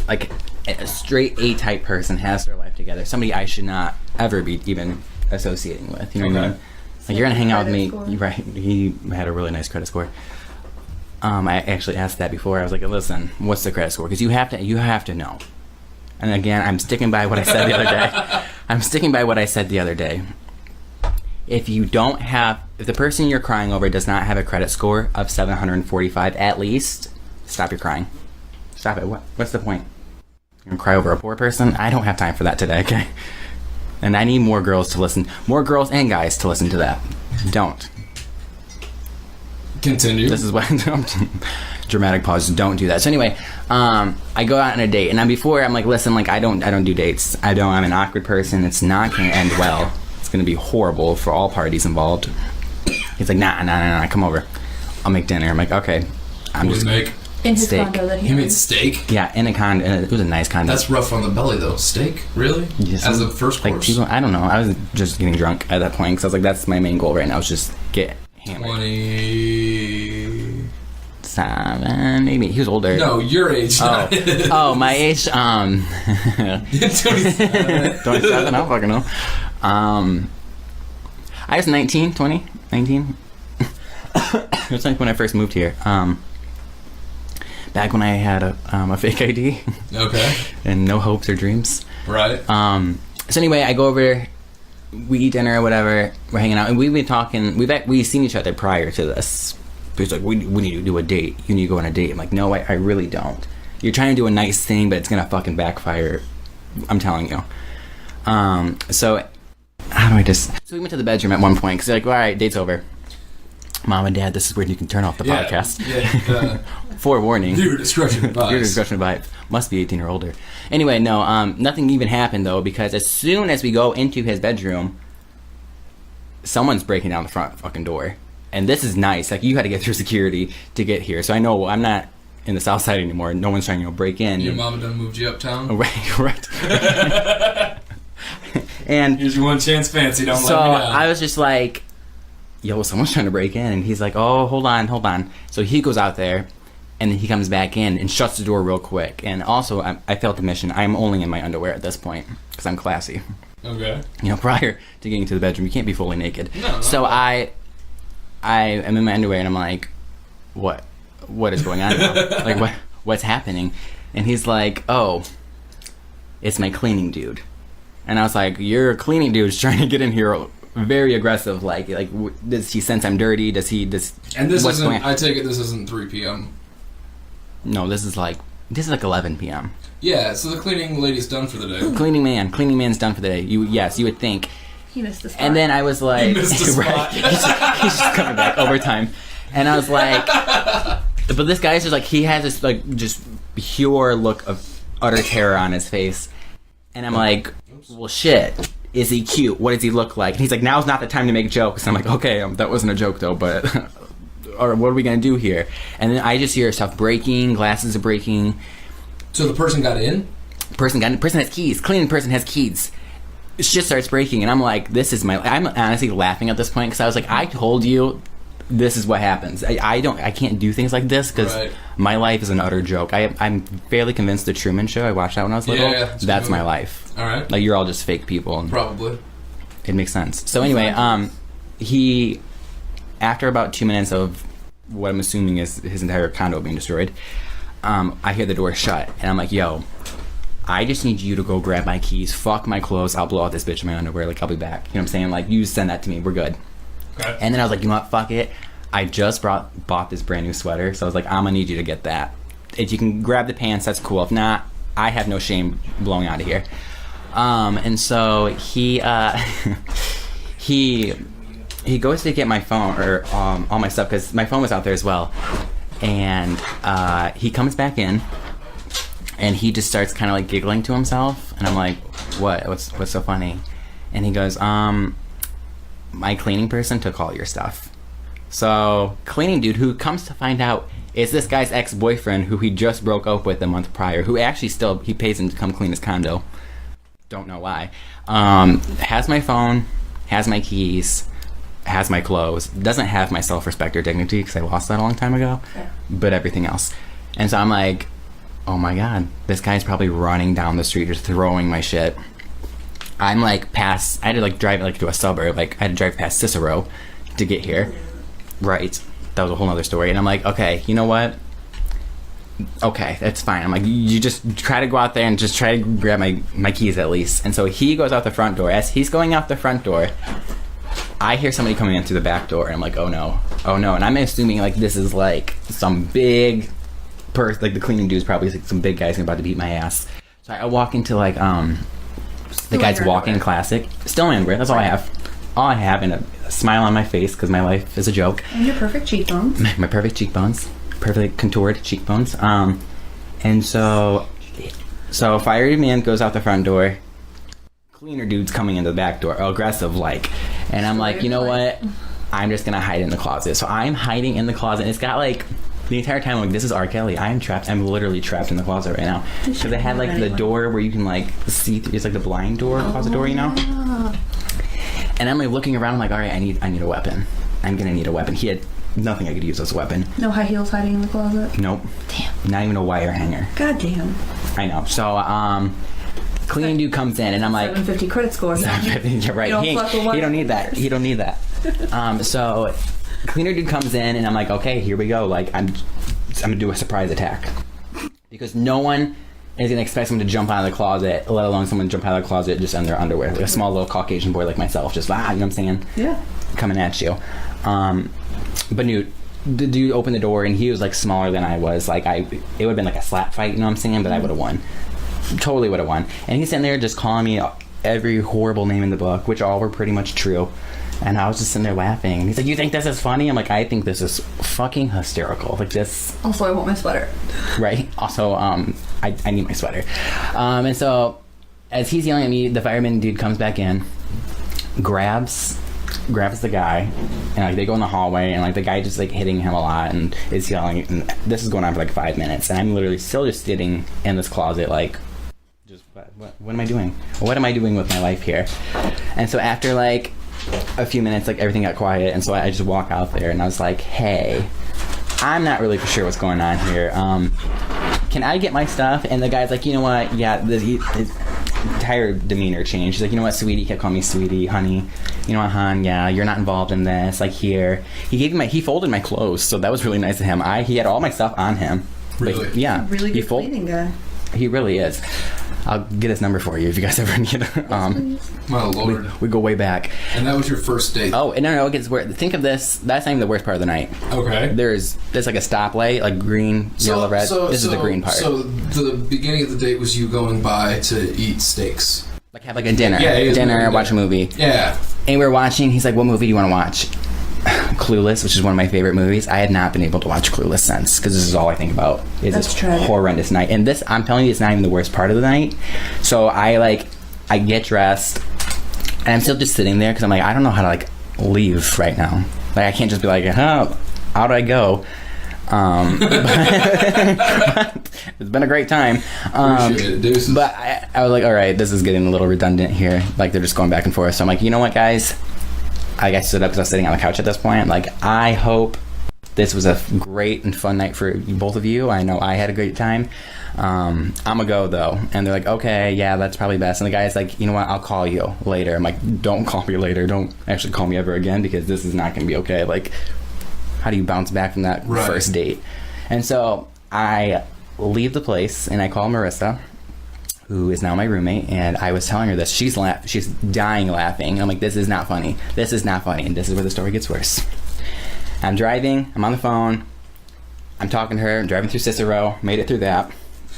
Like a straight A-type person, has their life together. Somebody I should not ever be even associating with. You know what I mean? Like, you're gonna hang out with me. Score. Right? He had a really nice credit score. I actually asked that before. I was like, "Listen, what's the credit score?" Because you have to know. And again, I'm sticking by what I said the other day. If the person you're crying over does not have a credit score of 745 at least, stop your crying. Stop it. What's the point? You're gonna cry over a poor person? I don't have time for that today, okay? And I need more girls and guys to listen to that. Don't. Continue. This is what dramatic pause. Don't do that. So anyway, I go out on a date, and I'm like, listen, like, I don't do dates. I'm an awkward person. It's not gonna end well. It's gonna be horrible for all parties involved. He's like, nah, come over. I'll make dinner. I'm like, okay. What did he make? In his Steak. condo that He made steak? Yeah, in a condo. It was a nice condo. That's rough on the belly, though. Steak? Really? Yes. As a first Like, course? I don't know. I was just getting drunk at that point, because I was like, that's my main goal right now, is just get hammered. 27, Maybe. He was older. No, your age. not his. Oh, my age, 27. 27, I don't fucking know. I was 19. It was like when I first moved here. Back when I had a fake ID. Okay. And no hopes or dreams. Right. So anyway, I go over there, we eat dinner or whatever, we're hanging out, and we've been talking, we've seen each other prior to this. He's like, we need to do a date. You need to go on a date. I'm like, no, I really don't. You're trying to do a nice thing, but it's gonna fucking backfire. I'm telling you. So we went to the bedroom at one point, because they're like, all right, date's over. Mom and Dad, this is where you can turn off the podcast. Yeah. Forewarning. Viewer discretion advised. Viewer discretion advised. Must be 18 or older. Anyway, no, nothing even happened, though, because as soon as we go into his bedroom, someone's breaking down the front fucking door. And this is nice. Like, you had to get through security to get here. So I know I'm not in the South Side anymore. No one's trying to break in. Your mama done moved you uptown? Right. And here's your one chance fancy, don't so let me down. I was just like, yo, someone's trying to break in. And he's like, oh, hold on. So he goes out there, and then he comes back in and shuts the door real quick. And also, I failed the mission. I'm only in my underwear at this point, because I'm classy. Okay. You know, prior to getting to the bedroom, you can't be fully naked. No, so I am in my underwear, and I'm like, what is going on now? Like, what's happening? And he's like, oh, it's my cleaning dude. And I was like, your cleaning dude's trying to get in here very aggressive. Like, does he sense I'm dirty? And this isn't, I take it this isn't 3 p.m. No, this is like 11 p.m. Yeah, so the cleaning lady's done for the day. Cleaning man's done for the day. You would think. He missed the spot. And then I was like, He missed the spot. right, he's just coming back over time. And I was like, but this guy's just like, he has this like just pure look of utter terror on his face. And I'm like, well, shit. Is he cute? What does he look like? And he's like, now's not the time to make jokes. And I'm like, okay, that wasn't a joke though, but or what are we gonna do here? And then I just hear stuff breaking, glasses are breaking. So the person got in? Person has keys. Cleaning person has keys. Shit starts breaking, and I'm like, I'm honestly laughing at this point, because I was like, I told you this is what happens. I can't do things like this because my life is an utter joke. I'm fairly convinced the Truman Show, I watched that when I was little. Yeah, that's my life. All right. Like, you're all just fake people. And probably. It makes sense. So anyway, he, after about 2 minutes of what I'm assuming is his entire condo being destroyed, I hear the door shut, and I'm like, yo, I just need you to go grab my keys, fuck my clothes, I'll blow out this bitch in my underwear, like, I'll be back. You know what I'm saying? Like, you send that to me, we're good. Okay. And then I was like, you know what, fuck it. I just bought this brand new sweater, so I was like, I'm gonna need you to get that. If you can grab the pants, that's cool. If not, I have no shame blowing out of here. And so he he goes to get my phone, or all my stuff, because my phone was out there as well. And he comes back in, and he just starts kind of like giggling to himself. And I'm like, what? What's so funny? And he goes, my cleaning person took all your stuff. So, cleaning dude, who comes to find out is this guy's ex-boyfriend who he just broke up with a month prior, who actually still, he pays him to come clean his condo. Don't know why. Has my phone, has my keys, has my clothes, doesn't have my self-respect or dignity because I lost that a long time ago, but everything else. And so I'm like, oh my god, this guy's probably running down the street just throwing my shit. I'm like past, I had to like drive like to a suburb, like I had to drive past Cicero to get here. Right, that was a whole other story. And I'm like, okay, you know what? Okay, that's fine. I'm like, you just try to go out there and just try to grab my keys at least. And so he goes out the front door. As he's going out the front door, I hear somebody coming in through the back door, and I'm like, oh no. And I'm assuming like this is like some big person, like the cleaning dude's probably like some big guy's about to beat my ass. So I walk into like the guy's walking classic, still in underwear. That's all I have. All I have, and a smile on my face because my life is a joke. And your perfect cheekbones. My perfect cheekbones, perfectly contoured cheekbones. And so fiery man goes out the front door. Cleaner dude's coming into the back door, aggressive like, and I'm like, you know what? I'm just gonna hide in the closet. So I'm hiding in the closet. And it's got like the entire time, like, this is R. Kelly. I'm trapped. I'm literally trapped in the closet right now because it had like the door where you can like see. It's like the blind door, closet door, you know. And I'm like looking around. I'm like, all right, I need a weapon. I'm gonna need a weapon. He had nothing I could use as a weapon. No high heels hiding in the closet. Nope. Damn. Not even a wire hanger. God damn. I know. So cleaning dude comes in, and I'm like, 750 credit score. 750. You're right. He don't need that. He don't need that. So cleaner dude comes in, and I'm like, okay, here we go. Like I'm gonna do a surprise attack because no one is gonna expect someone to jump out of the closet, let alone someone jump out of the closet just in their underwear, like a small little Caucasian boy like myself, just you know what I'm saying? Yeah. Coming at you. But dude, the dude opened the door, and he was like smaller than I was. Like it would have been like a slap fight, you know what I'm saying? But I would have won. Totally would have won. And he's sitting there just calling me every horrible name in the book, which all were pretty much true. And I was just sitting there laughing. And he's like, you think this is funny? I'm like, I think this is fucking hysterical. Like this. Also, I want my sweater. Right. Also, I need my sweater. And so as he's yelling at me, the fireman dude comes back in, grabs the guy, and like they go in the hallway, and like the guy just like hitting him a lot and is yelling, and this is going on for like 5 minutes, and I'm literally still just sitting in this closet like, just what am I doing? What am I doing with my life here? And so after like a few minutes, like everything got quiet, and so I just walk out there, and I was like, hey, I'm not really for sure what's going on here. Can I get my stuff? And the guy's like, you know what? Yeah, his entire demeanor changed. He's like, you know what, sweetie? He kept calling me sweetie, honey. You know what, hon? Yeah, you're not involved in this. Like here, he folded my clothes, so that was really nice of him. He had all my stuff on him. Really? But, yeah. Really good cleaning guy. He really is. I'll get his number for you if you guys ever need it. My lord. We go way back. And that was your first date? Oh, no, it gets worse. Think of this. That's not even the worst part of the night. Okay. There's like a stoplight, like green, yellow, red. This is the green part. So the beginning of the date was you going by to eat steaks. Like have like a dinner. Yeah, dinner, watch a movie. Yeah. And we were watching, he's like, what movie do you want to watch? Clueless, which is one of my favorite movies. I had not been able to watch Clueless since, because this is all I think about is this horrendous night. And this, I'm telling you, it's not even the worst part of the night. So I get dressed, and I'm still just sitting there because I'm like, I don't know how to like leave right now. Like I can't just be like, how do I go? But it's been a great time. But I was like, all right, this is getting a little redundant here. Like they're just going back and forth. So I'm like, you know what, guys? I stood up because I was sitting on the couch at this point. Like, I hope this was a great and fun night for both of you. I know I had a great time. I'm gonna go though. And they're like, okay, yeah, that's probably best. And the guy's like, you know what, I'll call you later. I'm like, don't call me later. Don't actually call me ever again, because this is not gonna be okay. Like, how do you bounce back from that first date? And so I leave the place and I call Marissa, who is now my roommate, and I was telling her this. She's dying laughing. I'm like, this is not funny. This is not funny. And this is where the story gets worse. I'm driving. I'm on the phone. I'm talking to her. I'm driving through Cicero. Made it through that.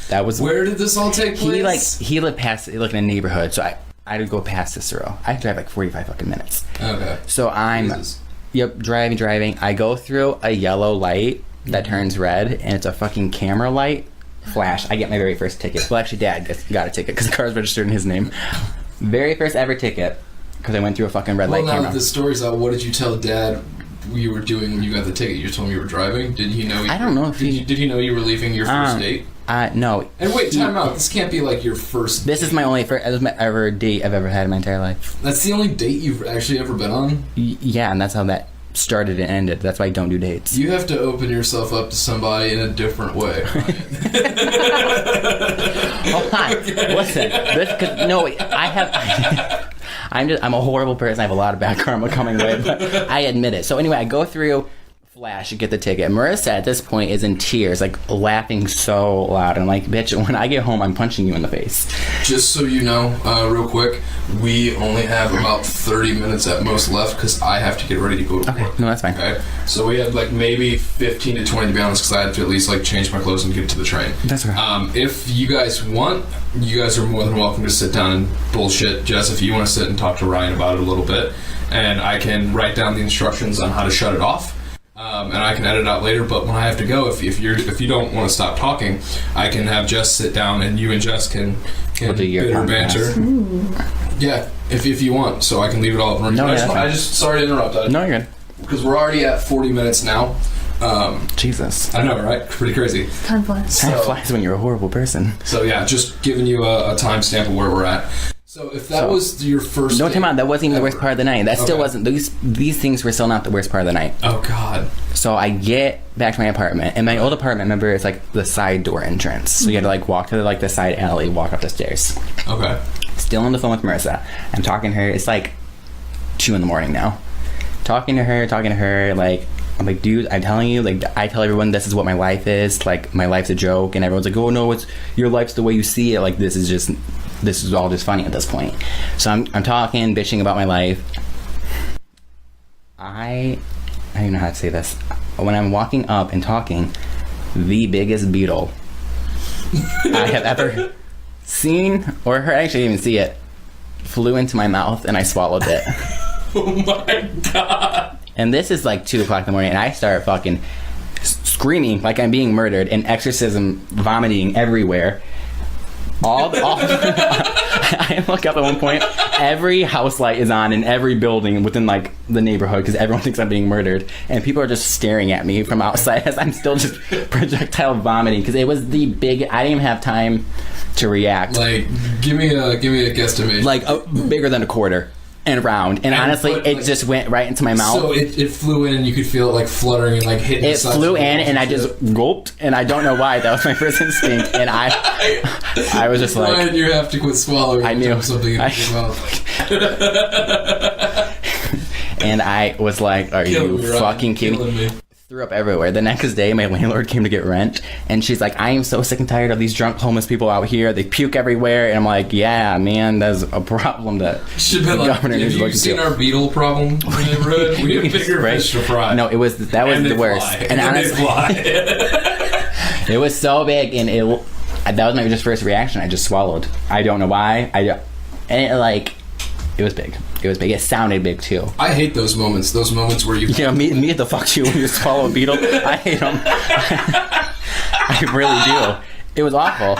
That was... Where did this all take place? He lived in a neighborhood, so I had to go past Cicero. I drive like 45 fucking minutes. Okay. So I'm... Jesus. Yep, driving. I go through a yellow light that turns red, and it's a fucking camera light flash. I get my very first ticket. Well, actually, Dad got a ticket because the car's registered in his name. Very first ever ticket, because I went through a fucking red light camera. Well, now that the story's out, what did you tell Dad you were doing when you got the ticket? You told him you were driving? Did he know? I don't know if he... Did he know you were leaving your first date? No. And wait, time out. This can't be like your first This date. is my only ever date I've ever had in my entire life. That's the only date you've actually ever been on? Yeah, and that's how that started and ended. That's why I don't do dates. You have to open yourself up to somebody in a different way. Hold on. Listen. I'm a horrible person. I have a lot of bad karma coming with, but I admit it. So anyway, I go through flash and get the ticket. Marissa at this point is in tears, like laughing so loud. And I'm like, bitch, when I get home, I'm punching you in the face. Just so you know, real quick, we only have about 30 minutes at most left because I have to get ready to go to work. No, that's fine. Okay, so we have like maybe 15 to 20 to be honest, because I have to at least like change my clothes and get to the train. That's okay. If you guys want, you guys are more than welcome to sit down and bullshit. Jess, if you want to sit and talk to Ryan about it a little bit, and I can write down the instructions on how to shut it off. And I can edit out later, but when I have to go, if you don't want to stop talking, I can have Jess sit down and you and Jess can bitter banter. Yeah, if you want, so I can leave it all up. No, I just sorry to interrupt. No, you're good. Because we're already at 40 minutes now. Jesus. I know, right? Pretty crazy. Time flies. Time flies when you're a horrible person. So yeah, just giving you a timestamp of where we're at. So if that was your first... No, time out. That wasn't even the worst part of the night. That still wasn't... These things were still not the worst part of the night. Oh, God. So I get back to my apartment. And my old apartment, remember, it's like the side door entrance. So you had to like walk to the side alley, walk up the stairs. Okay. Still on the phone with Marissa. I'm talking to her. It's like 2 a.m. now. Talking to her, like... I'm like, dude, I'm telling you, like, I tell everyone this is what my life is. Like, my life's a joke. And everyone's like, oh, no, your life's the way you see it. Like, this is all just funny at this point. So I'm talking, bitching about my life. I don't even know how to say this. When I'm walking up and talking, the biggest beetle I have ever seen or heard, I actually didn't even see it, flew into my mouth and I swallowed it. Oh, my God. And this is like 2 o'clock in the morning, and I start fucking screaming like I'm being murdered, and exorcism vomiting everywhere. I look up at one point, every house light is on in every building within like the neighborhood because everyone thinks I'm being murdered, and people are just staring at me from outside as I'm still just projectile vomiting because it was the big. I didn't even have time to react. Like, give me a guesstimate. Like bigger than a quarter. And round, and honestly, it just went right into my mouth. So it flew in, and you could feel it like fluttering and like hitting. It flew in, and I just gulped, and I don't know why. That was my first instinct, and I was just like, Ryan, you have to quit swallowing. I knew something in your mouth. And I was like, "Are you fucking kidding me?" Threw up everywhere. The next day, my landlord came to get rent, and she's like, I am so sick and tired of these drunk homeless people out here. They puke everywhere. And I'm like, yeah, man, that's a problem that the governor needs to look into. Have you seen our beetle problem in the neighborhood? We have bigger fish to fry. No, that was the worst. And honestly, it was so big, and that was my just first reaction. I just swallowed. I don't know why. It was big. It was big. It sounded big, too. I hate those moments. Those moments where you... Yeah, me the fuck you when you swallow a beetle. I hate them. I really do. It was awful.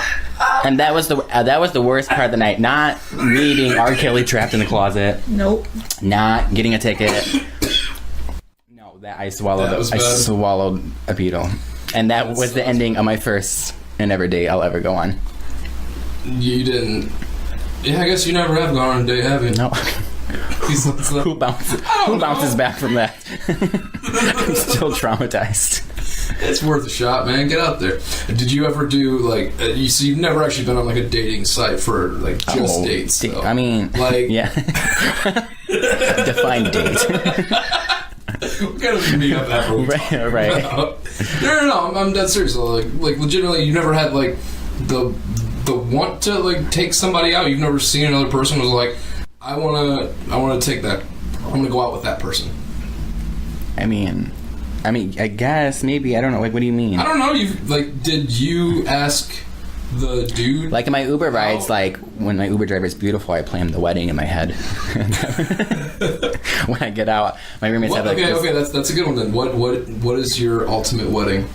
And that was the worst part of the night. Not me being R. Kelly trapped in the closet. Nope. Not getting a ticket. No, that I swallowed. I swallowed a beetle. And that was the ending of my first and ever date I'll ever go on. You didn't... Yeah, I guess you never have gone on a date, have you? No. Who bounces back from that? I'm still traumatized. It's worth a shot, man. Get out there. Did you ever do like? You've never actually been on like a dating site for like just dates. Though. I mean, like yeah. Define date. What kind of meet up after? Right. No. I'm dead serious. Like legitimately, you never had like the want to like take somebody out. You've never seen another person who's like, I wanna take that. I'm gonna go out with that person. I mean, I guess maybe I don't know. Like, what do you mean? I don't know. Did you ask the dude? Like in my Uber rides, like when my Uber driver is beautiful, I plan the wedding in my head. When I get out, my roommates have like. Okay, that's a good one then. What is your ultimate wedding?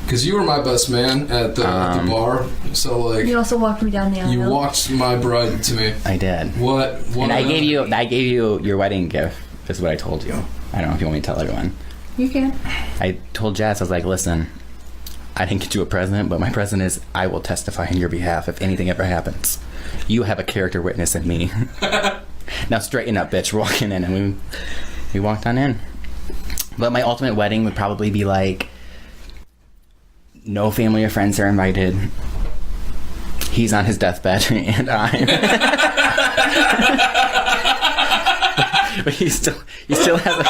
Because you were my best man at the bar, so like. You also walked me down the aisle. You walked my bride to me. I did. What? And I gave you your wedding gift. Is what I told you. I don't know if you want me to tell everyone. You can. I told Jess, I was like, listen, I didn't get you a present, but my present is I will testify on your behalf if anything ever happens. You have a character witness in me. Now straighten up, bitch. We're walking in, and we walked on in. But my ultimate wedding would probably be like, no family or friends are invited. He's on his deathbed, and I'm. But he still has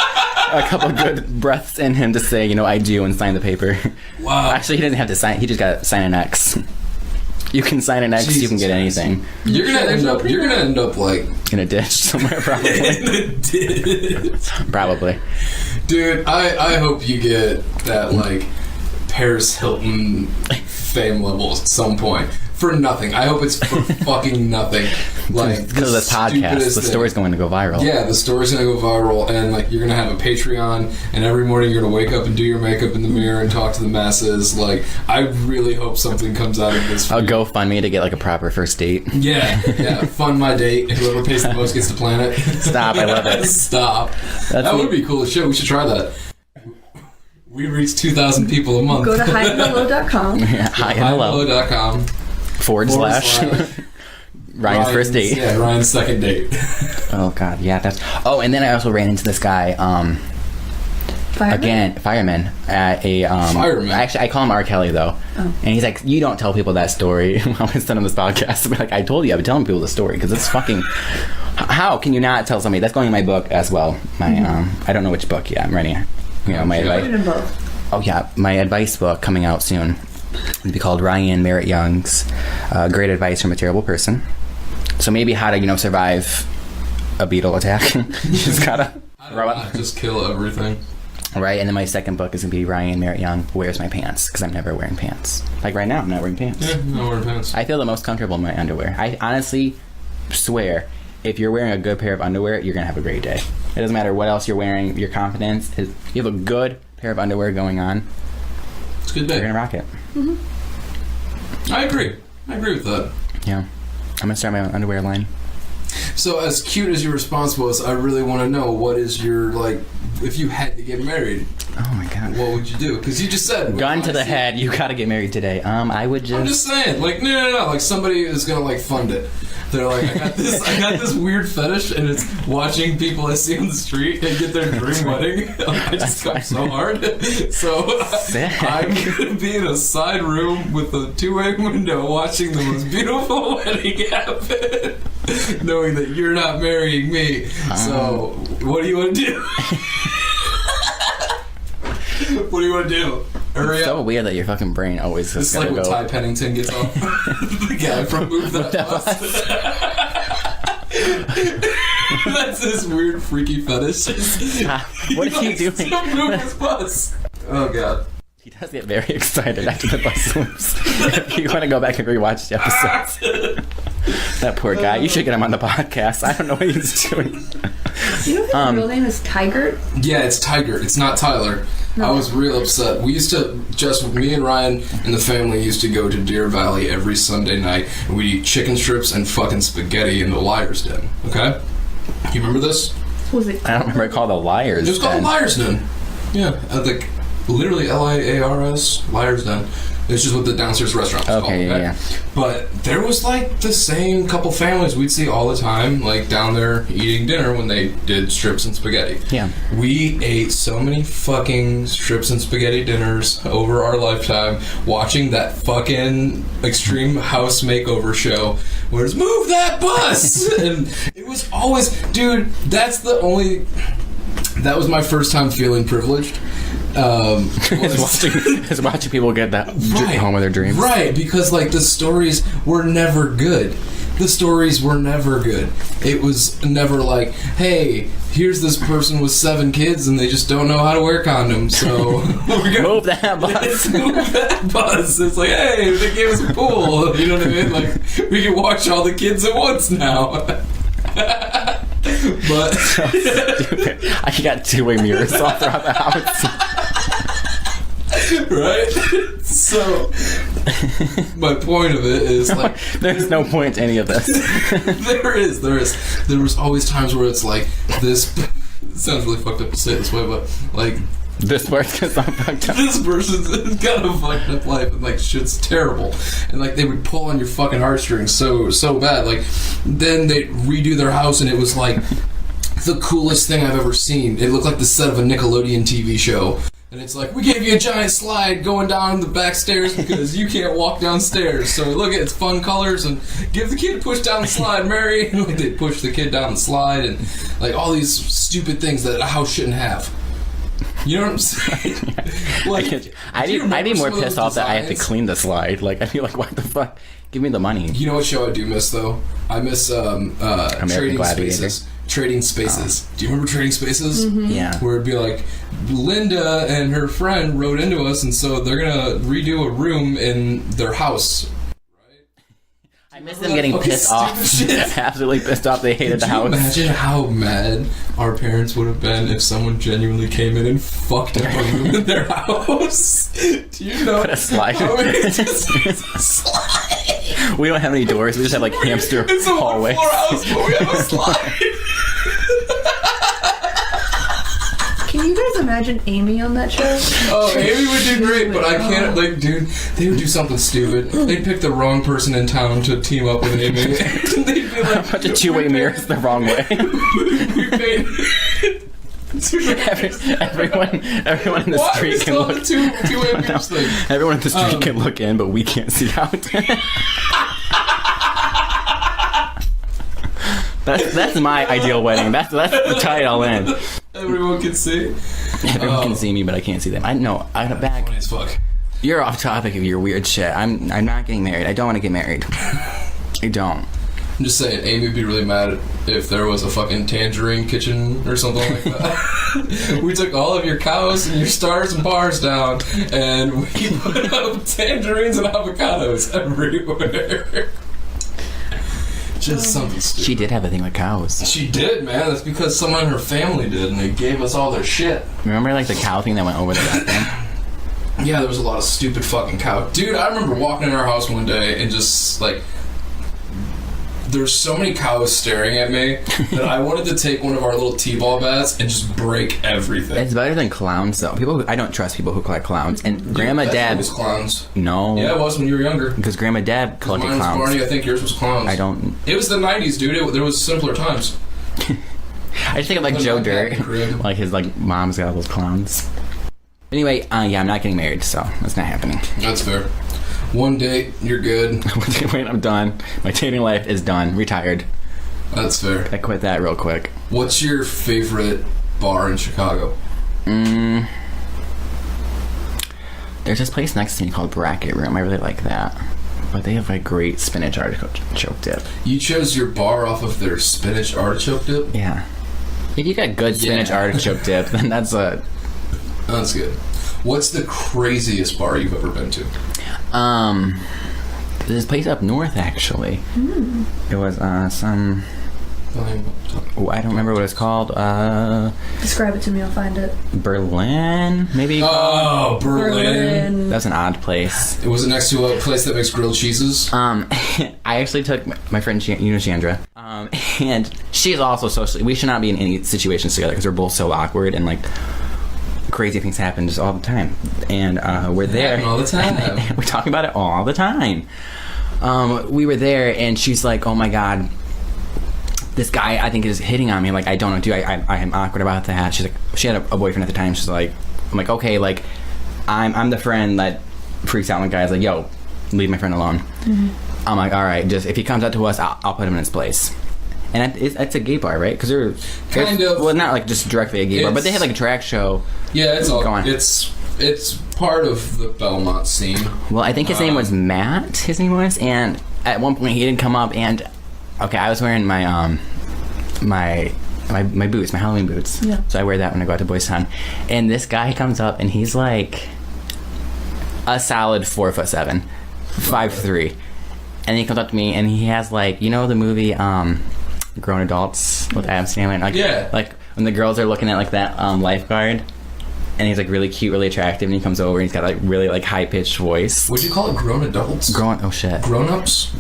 a couple good breaths in him to say, I do, and sign the paper. Wow. Actually, he doesn't have to sign. He just got to sign an X. You can sign an X. Jesus you can get anything. You're gonna end up like in a ditch somewhere, probably. In a ditch. Probably. Dude, I hope you get that like Paris Hilton fame level at some point. For nothing. I hope it's for fucking nothing. Like because of this podcast, the story's going to go viral. Yeah, the story's going to go viral, and like you're going to have a Patreon, and every morning you're going to wake up and do your makeup in the mirror and talk to the masses. Like, I really hope something comes out of this. I'll go fund me to get like a proper first date. Yeah. Fund my date. Whoever pays the most gets to plan it. Stop. I love it. Stop. That would be cool as shit. We should try that. We reach 2,000 people a month. Go to highandhello.com. Yeah, highandhello.com. / Ryan's first date. Yeah, Ryan's second date. Oh god, yeah, and then I also ran into this guy, fireman at a fireman. Actually, I call him R. Kelly though. Oh. And he's like, you don't tell people that story. I was on this podcast. I'm like, I told you, I've been telling people the story because it's fucking. How can you not tell somebody? That's going in my book as well. My I don't know which book yet. I'm ready. My advice. Put it in both. Oh yeah, my advice book coming out soon. It'd be called Ryan Merritt Young's Great Advice from a Terrible Person. So maybe how to, survive a beetle attack. You just gotta just kill everything. Right, and then my second book is gonna be Ryan Merritt Young Wears My Pants, because I'm never wearing pants. Like right now, I'm not wearing pants. Yeah, I'm not wearing pants. I feel the most comfortable in my underwear. I honestly swear, if you're wearing a good pair of underwear, you're gonna have a great day. It doesn't matter what else you're wearing. Your confidence is. You have a good pair of underwear going on. It's a good day. You're gonna rock it. Mm-hmm. I agree with that. Yeah. I'm gonna start my own underwear line. So as cute as your response was, I really want to know what is your, if you had to get married. Oh my god. What would you do? Because you just said... Gun to the head, you gotta get married today. I would just... I'm just saying, no. Like, somebody is gonna, fund it. They're like, I got this weird fetish, and it's watching people I see on the street and get their dream wedding. I just come so hard. So I'm gonna be in a side room with a two-way window watching the most beautiful wedding happen, knowing that you're not marrying me. So what do you want to do? What do you want to do? Hurry it's up. so weird that your fucking brain always It's gotta like when go. Ty Pennington gets off. The guy from Move That Bus. That's this weird freaky fetish. What is he doing? Move his bus. Oh god. He does get very excited after the bus moves. If you want to go back and rewatch the episodes. That poor guy. You should get him on the podcast. I don't know what he's doing. You know his real name is Tigert? Yeah, it's Tigert. It's not Tyler. No. I was real upset. We used to, me and Ryan and the family used to go to Deer Valley every Sunday night, and we'd eat chicken strips and fucking spaghetti in the Liar's Den. Okay? You remember this? What was it? I don't remember it called the Liar's Den. It was called the Liar's Den. Yeah, literally Liars, Liar's Den. It's just what the downstairs restaurant was called. Yeah. But there was like the same couple families we'd see all the time, like down there eating dinner when they did strips and spaghetti. Yeah. We ate so many fucking strips and spaghetti dinners over our lifetime, watching that fucking Extreme House Makeover show where it's move that bus! And it was always, dude, that was my first time feeling privileged. Is watching people get that home of their dreams. Right, because like the stories were never good. It was never like, hey, here's this person with 7 kids and they just don't know how to wear condoms, so we're gonna move that bus. Move that bus. It's like, hey, they gave us a pool. You know what I mean? Like, we can watch all the kids at once now. But so stupid. I got 2-way mirrors all throughout the house. Right? So my point of it is like there's no point to any of this. There is. There was always times where it's like this. It sounds really fucked up to say it this way, but like this person's not fucked up. This person's got a fucked up life, and like shit's terrible. And like they would pull on your fucking heartstrings so bad. Like then they'd redo their house, and it was like the coolest thing I've ever seen. It looked like the set of a Nickelodeon TV show. And it's like, we gave you a giant slide going down the back stairs because you can't walk downstairs. So look at its fun colors and give the kid a push down the slide, Mary. And like they push the kid down the slide and like all these stupid things that a house shouldn't have. You know what I'm saying? Like, I'd be more pissed off that I have to clean the slide. Like I'd be like, what the fuck? Give me the money. You know what show I do miss though? I miss Trading Spaces. Trading Spaces. Do you remember Trading Spaces? Mm-hmm. Yeah. Where it'd be like, Linda and her friend wrote into us, and so they're gonna redo a room in their house. Right? I miss them getting pissed off. Absolutely pissed off. They hated the house. Imagine how mad our parents would have been if someone genuinely came in and fucked up a room in their house. Do you know? Put a slide. Slide. We don't have any doors. We just have like hamster hallways. It's a 1-floor house, but we have a slide. Can you guys imagine Amy on that show? Oh, Amy would do great, but I can't, like, dude, they would do something stupid. They'd pick the wrong person in town to team up with Amy. And they'd be like, a bunch of 2-way mirrors the wrong way. We paid... Everyone in the street can look. Two-way mirrors thing. Everyone in the street can look in, but we can't see out. That's my ideal wedding. That's the tie it all in. Everyone can see. Everyone can see me, but I can't see them. I know. I'm back. Funny as fuck. You're off topic of your weird shit. I'm not getting married. I don't want to get married. I don't. I'm just saying, Amy would be really mad if there was a fucking tangerine kitchen or something like that. We took all of your cows and your stars and bars down, and we put up tangerines and avocados everywhere. Just something stupid. She did have a thing with cows. She did, man. That's because someone in her family did, and they gave us all their shit. Remember, like, the cow thing that went over the back thing? Yeah, there was a lot of stupid fucking cow. Dude, I remember walking in our house one day and just, like... There's so many cows staring at me that I wanted to take one of our little T-ball bats and just break everything. It's better than clowns, though. I don't trust people who collect clowns. And Grandma Dad was clowns. No. Yeah, it was when you were younger. Because Grandma Dad collected mine was clowns. Barney, I think yours was clowns. I don't. It was the 90s, dude. There was simpler times. I just think of like Joe Dirt. Like his like mom's got all those clowns. Anyway, yeah, I'm not getting married, so that's not happening. That's fair. One date, you're good. Wait, I'm done. My dating life is done. Retired. That's fair. I quit that real quick. What's your favorite bar in Chicago? There's this place next to me called Bracket Room. I really like that. But they have a great spinach artichoke dip. You chose your bar off of their spinach artichoke dip? Yeah. If you got good spinach artichoke dip, then that's a... That's good. What's the craziest bar you've ever been to? There's a place up north, actually. It was some... I don't remember what it's called. Describe it to me, I'll find it. Berlin, maybe? Oh, Berlin. That's an odd place. Was it next to a place that makes grilled cheeses? I actually took my friend, Chandra, and she's also socially... We should not be in any situations together because we're both so awkward and, like, crazy things happen just all the time. And we're there. All the time. We're talking about it all the time. We were there, and she's like, oh my God, this guy I think is hitting on me. I'm like, I don't know, dude. I am awkward about that. She's like, she had a boyfriend at the time. She's like, I'm like, okay, like, I'm the friend that freaks out when guys like, yo, leave my friend alone. Mm-hmm. I'm like, all right, just if he comes up to us, I'll put him in his place. And it's a gay bar, right? Because they're kind of, well, not like just directly a gay bar, but they had like a drag show. Yeah, it's part of the Belmont scene. Well, I think his name was Matt. His name was, and at one point he didn't come up. And okay, I was wearing my my boots, my Halloween boots. Yeah. So I wear that when I go out to Boys Town. And this guy comes up, and he's like a solid 4'7", 5'3", and he comes up to me, and he has like, you know, the movie Grown Adults with Adam Sandler, like, yeah, like when the girls are looking at like that lifeguard, and he's like really cute, really attractive, and he comes over and he's got like really like high pitched voice. Would you call it grown adults? Oh shit. Grown-ups,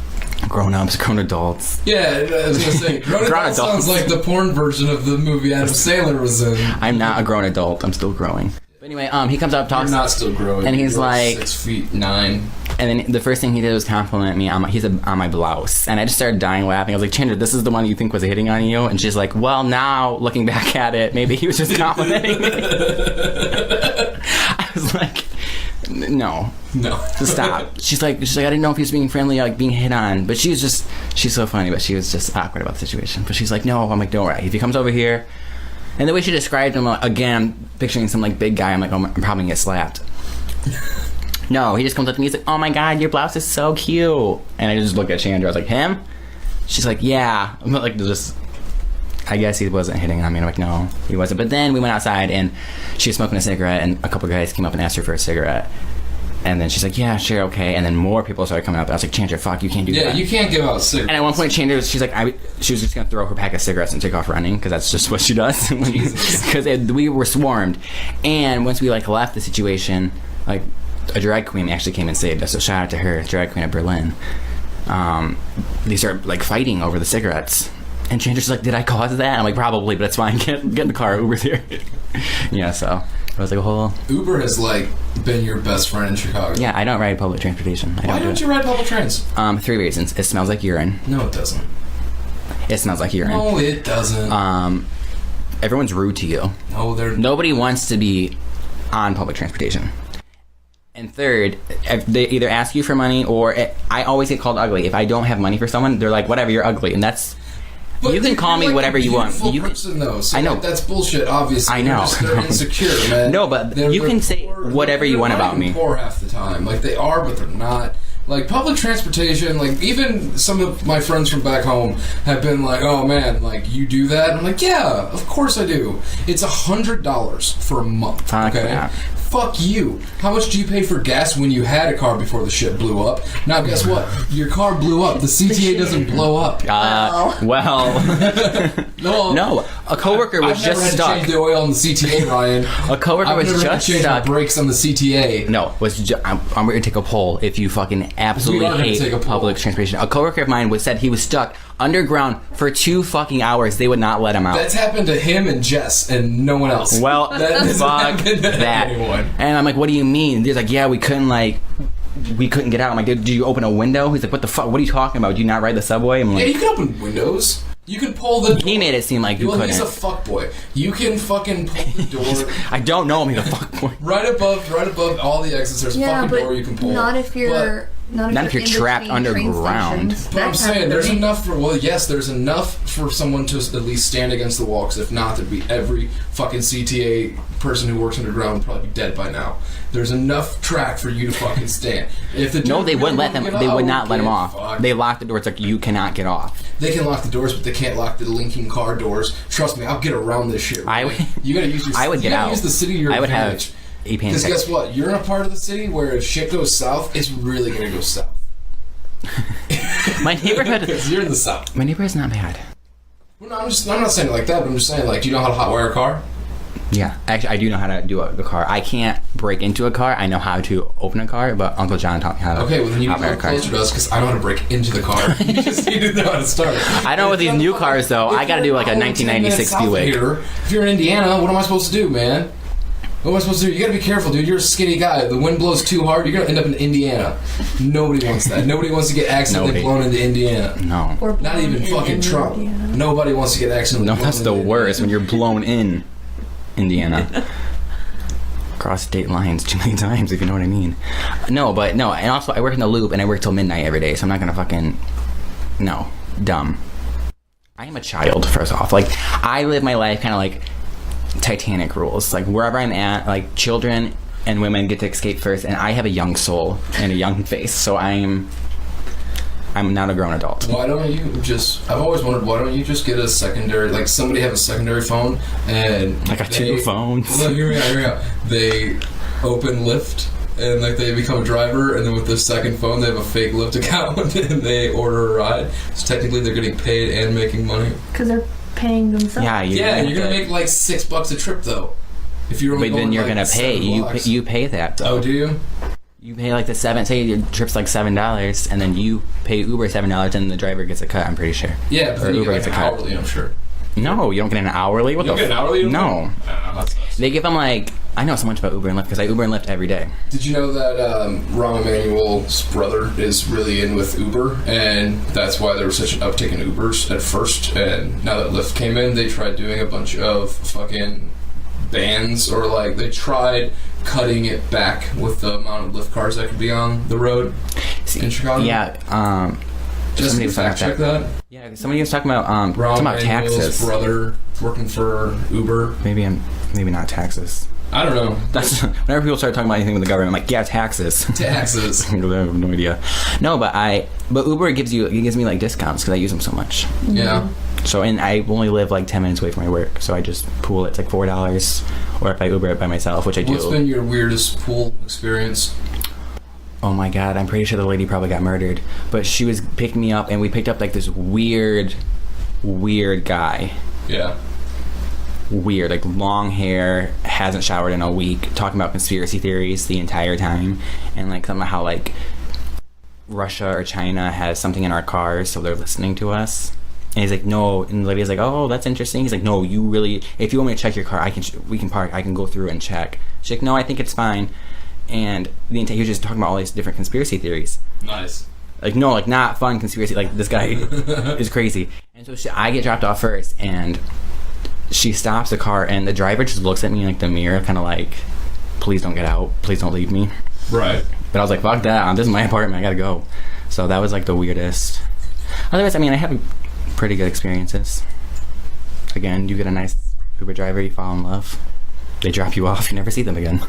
grown adults. Yeah, I was gonna say grown adults sounds like the porn version of the movie Adam Sandler was in. I'm not a grown adult. I'm still growing. But anyway, he comes up, talks. You're not still growing. And he's You're like 6'9". And then the first thing he did was compliment me on my blouse, and I just started dying laughing. I was like, Chandra, this is the one you think was hitting on you? And she's like, well, now looking back at it, maybe he was just complimenting me. I was like, no, stop. She's like, I didn't know if he was being friendly or like being hit on, but she's so funny, but she was just awkward about the situation. But she's like, no. I'm like, don't worry. If he comes over here, and the way she described him, again, I'm picturing some like big guy. I'm like, oh, I'm probably gonna get slapped. No, he just comes up to me. He's like, oh my God, your blouse is so cute. And I just look at Chandra. I was like, him? She's like, yeah. I'm like, just, I guess he wasn't hitting on me. I'm like, no, he wasn't. But then we went outside, and she was smoking a cigarette, and a couple guys came up and asked her for a cigarette. And then she's like, yeah, sure, okay. And then more people started coming up. I was like, Chandra, fuck, you can't do that. Yeah, you can't give out cigarettes. And at one point, Chandra, she was just going to throw her pack of cigarettes and take off running, because that's just what she does. Because we were swarmed. And once we like left the situation, like, a drag queen actually came and saved us, so shout out to her, drag queen at Berlin. They started like fighting over the cigarettes, and Chandra's like, did I cause that? I'm like, probably, but it's fine. Get in the car, Uber's here. Yeah, so it was like a whole... Uber has like been your best friend in Chicago. Yeah, I don't ride public transportation. Why don't you ride public trains? 3 reasons. It smells like urine. No, it doesn't. It smells like urine. No, it doesn't. Everyone's rude to you. No, nobody wants to be on public transportation. And third, if they either ask you for money, or I always get called ugly. If I don't have money for someone, they're like, whatever, you're ugly. And that's... But you can call me like whatever you want. You person, though, so I know. Like, that's bullshit, obviously. I know. They're insecure, man. No, but you can say whatever you want about me. They're poor half the time. Like, they are, but they're not. Like, public transportation, like, even some of my friends from back home have been like, oh, man, like, you do that? I'm like, yeah, of course I do. It's $100 for a month, okay? Yeah. Fuck you. How much do you pay for gas when you had a car before the shit blew up? Now, guess what? Your car blew up. The CTA doesn't blow up. Well. No. A coworker was just stuck. I've never had to change the oil on the CTA, Ryan. A coworker was just stuck. I've never had to change my brakes on the CTA. No, I'm going to take a poll if you fucking absolutely hate public transportation. A coworker of mine said he was stuck underground for 2 fucking hours. They would not let him out. That's happened to him and Jess and no one else. Well, fuck that. Anyone. And I'm like, what do you mean? He's like, yeah, we couldn't get out. I'm like, did you open a window? He's like, what the fuck? What are you talking about? Do you not ride the subway? I'm like, yeah, you can open windows. You can pull the door. He made it seem like you couldn't. He's a fuckboy. You can fucking pull the door. I don't know him. He's a fuckboy. right above all the exits, there's a fucking door you can pull. Not if you're... Not if you're trapped underground. But I'm saying there's enough for... Well, yes, there's enough for someone to at least stand against the wall, because if not, there'd be every fucking CTA person who works underground would probably be dead by now. There's enough track for you to fucking stand. If the no, they wouldn't let them... They would not let them off. Fuck. They locked the door. It's like, you cannot get off. They can lock the doors, but they can't lock the linking car doors. Trust me, I'll get around this shit. Right? You gotta use your... I would get out. Use the city to your advantage. Because guess what? You're in a part of the city where if shit goes south, it's really gonna go south. My neighborhood... Because you're in the south. My neighborhood's not bad. Well, no, I'm not saying it like that, but I'm just saying, like, do you know how to hotwire a car? Yeah, actually, I do know how to do a car. I can't break into a car. I know how to open a car, but Uncle John taught me how to Okay, well, then you need to closer to us, because I know how to break into the car. You just need to know how to start. I know with these new cars, though, I gotta do like a 1996 Buick. If you're in Indiana, what am I supposed to do, man? What am I supposed to do? You gotta be careful, dude. You're a skinny guy. The wind blows too hard, you're gonna end up in Indiana. Nobody wants that. Nobody wants to get accidentally blown into Indiana. No. Or Not even fucking Trump. Indiana. Nobody wants to get accidentally blown That's into the worst, when Indiana. you're blown in Indiana. Cross state lines too many times, if you know what I mean. No, and also I work in the Loop, and I work till midnight every day, so I'm not gonna fucking... No. Dumb. I am a child, first off. Like, I live my life kind of like Titanic rules. Like, wherever I'm at, like, children and women get to escape first, and I have a young soul and a young face, so I'm not a grown adult. Why don't you just... I've always wondered, why don't you just get a secondary... Like, somebody have a secondary phone, and... I got 2 phones. Well, hear me out. They open Lyft, and, like, they become a driver, and then with the second phone, they have a fake Lyft account, and they order a ride. So technically, they're getting paid and making money. Because they're paying themselves. Yeah, You're gonna make, like, $6 a trip, though. If you're only But then going, you're like, gonna pay. 7 blocks. You pay that, though. Oh, do you? You pay like say your trip's like $7, and then you pay Uber $7, and the driver gets a cut. I'm pretty sure. Yeah, but Or then you Uber get, like, gets an a cut. hourly, I'm sure. No, you don't get an hourly. What You the? don't get an hourly? No. That's nuts. They give them like I know so much about Uber and Lyft because I Uber and Lyft every day. Did you know that Rahm Emanuel's brother is really in with Uber, and that's why there was such an uptick in Ubers at first, and now that Lyft came in, they tried doing a bunch of fucking bans, or like they tried cutting it back with the amount of Lyft cars that could be on the road in Chicago. Yeah. Just somebody to was talking fact check about that. Yeah, somebody was talking about Rahm talking about Emanuel's taxes. brother working for Uber. Maybe not taxes. I don't know. That's whenever people start talking about anything with the government, I'm like, yeah, taxes. Taxes. I have no idea. No, but Uber gives me like discounts because I use them so much. Yeah. So, and I only live like 10 minutes away from my work, so I just pool it. It's like $4, or if I Uber it by myself, which I do. What's been your weirdest pool experience? Oh my god, I'm pretty sure the lady probably got murdered. But she was picking me up, and we picked up like this weird guy. Yeah. Weird, like long hair, hasn't showered in a week, talking about conspiracy theories the entire time, and like somehow like Russia or China has something in our cars, so they're listening to us. And he's like, no. And the lady's like, oh, that's interesting. He's like, no, you really, if you want me to check your car, we can park, I can go through and check. She's like, no, I think it's fine. And he was just talking about all these different conspiracy theories. Nice. Like, no, like not fun conspiracy, like this guy is crazy. And so I get dropped off first, and she stops the car, and the driver just looks at me in like the mirror, kind of like, please don't get out, please don't leave me. Right. But I was like, fuck that, this is my apartment, I gotta go. So that was like the weirdest. Otherwise, I mean, I have pretty good experiences. Again, you get a nice Uber driver, you fall in love, they drop you off, you never see them again.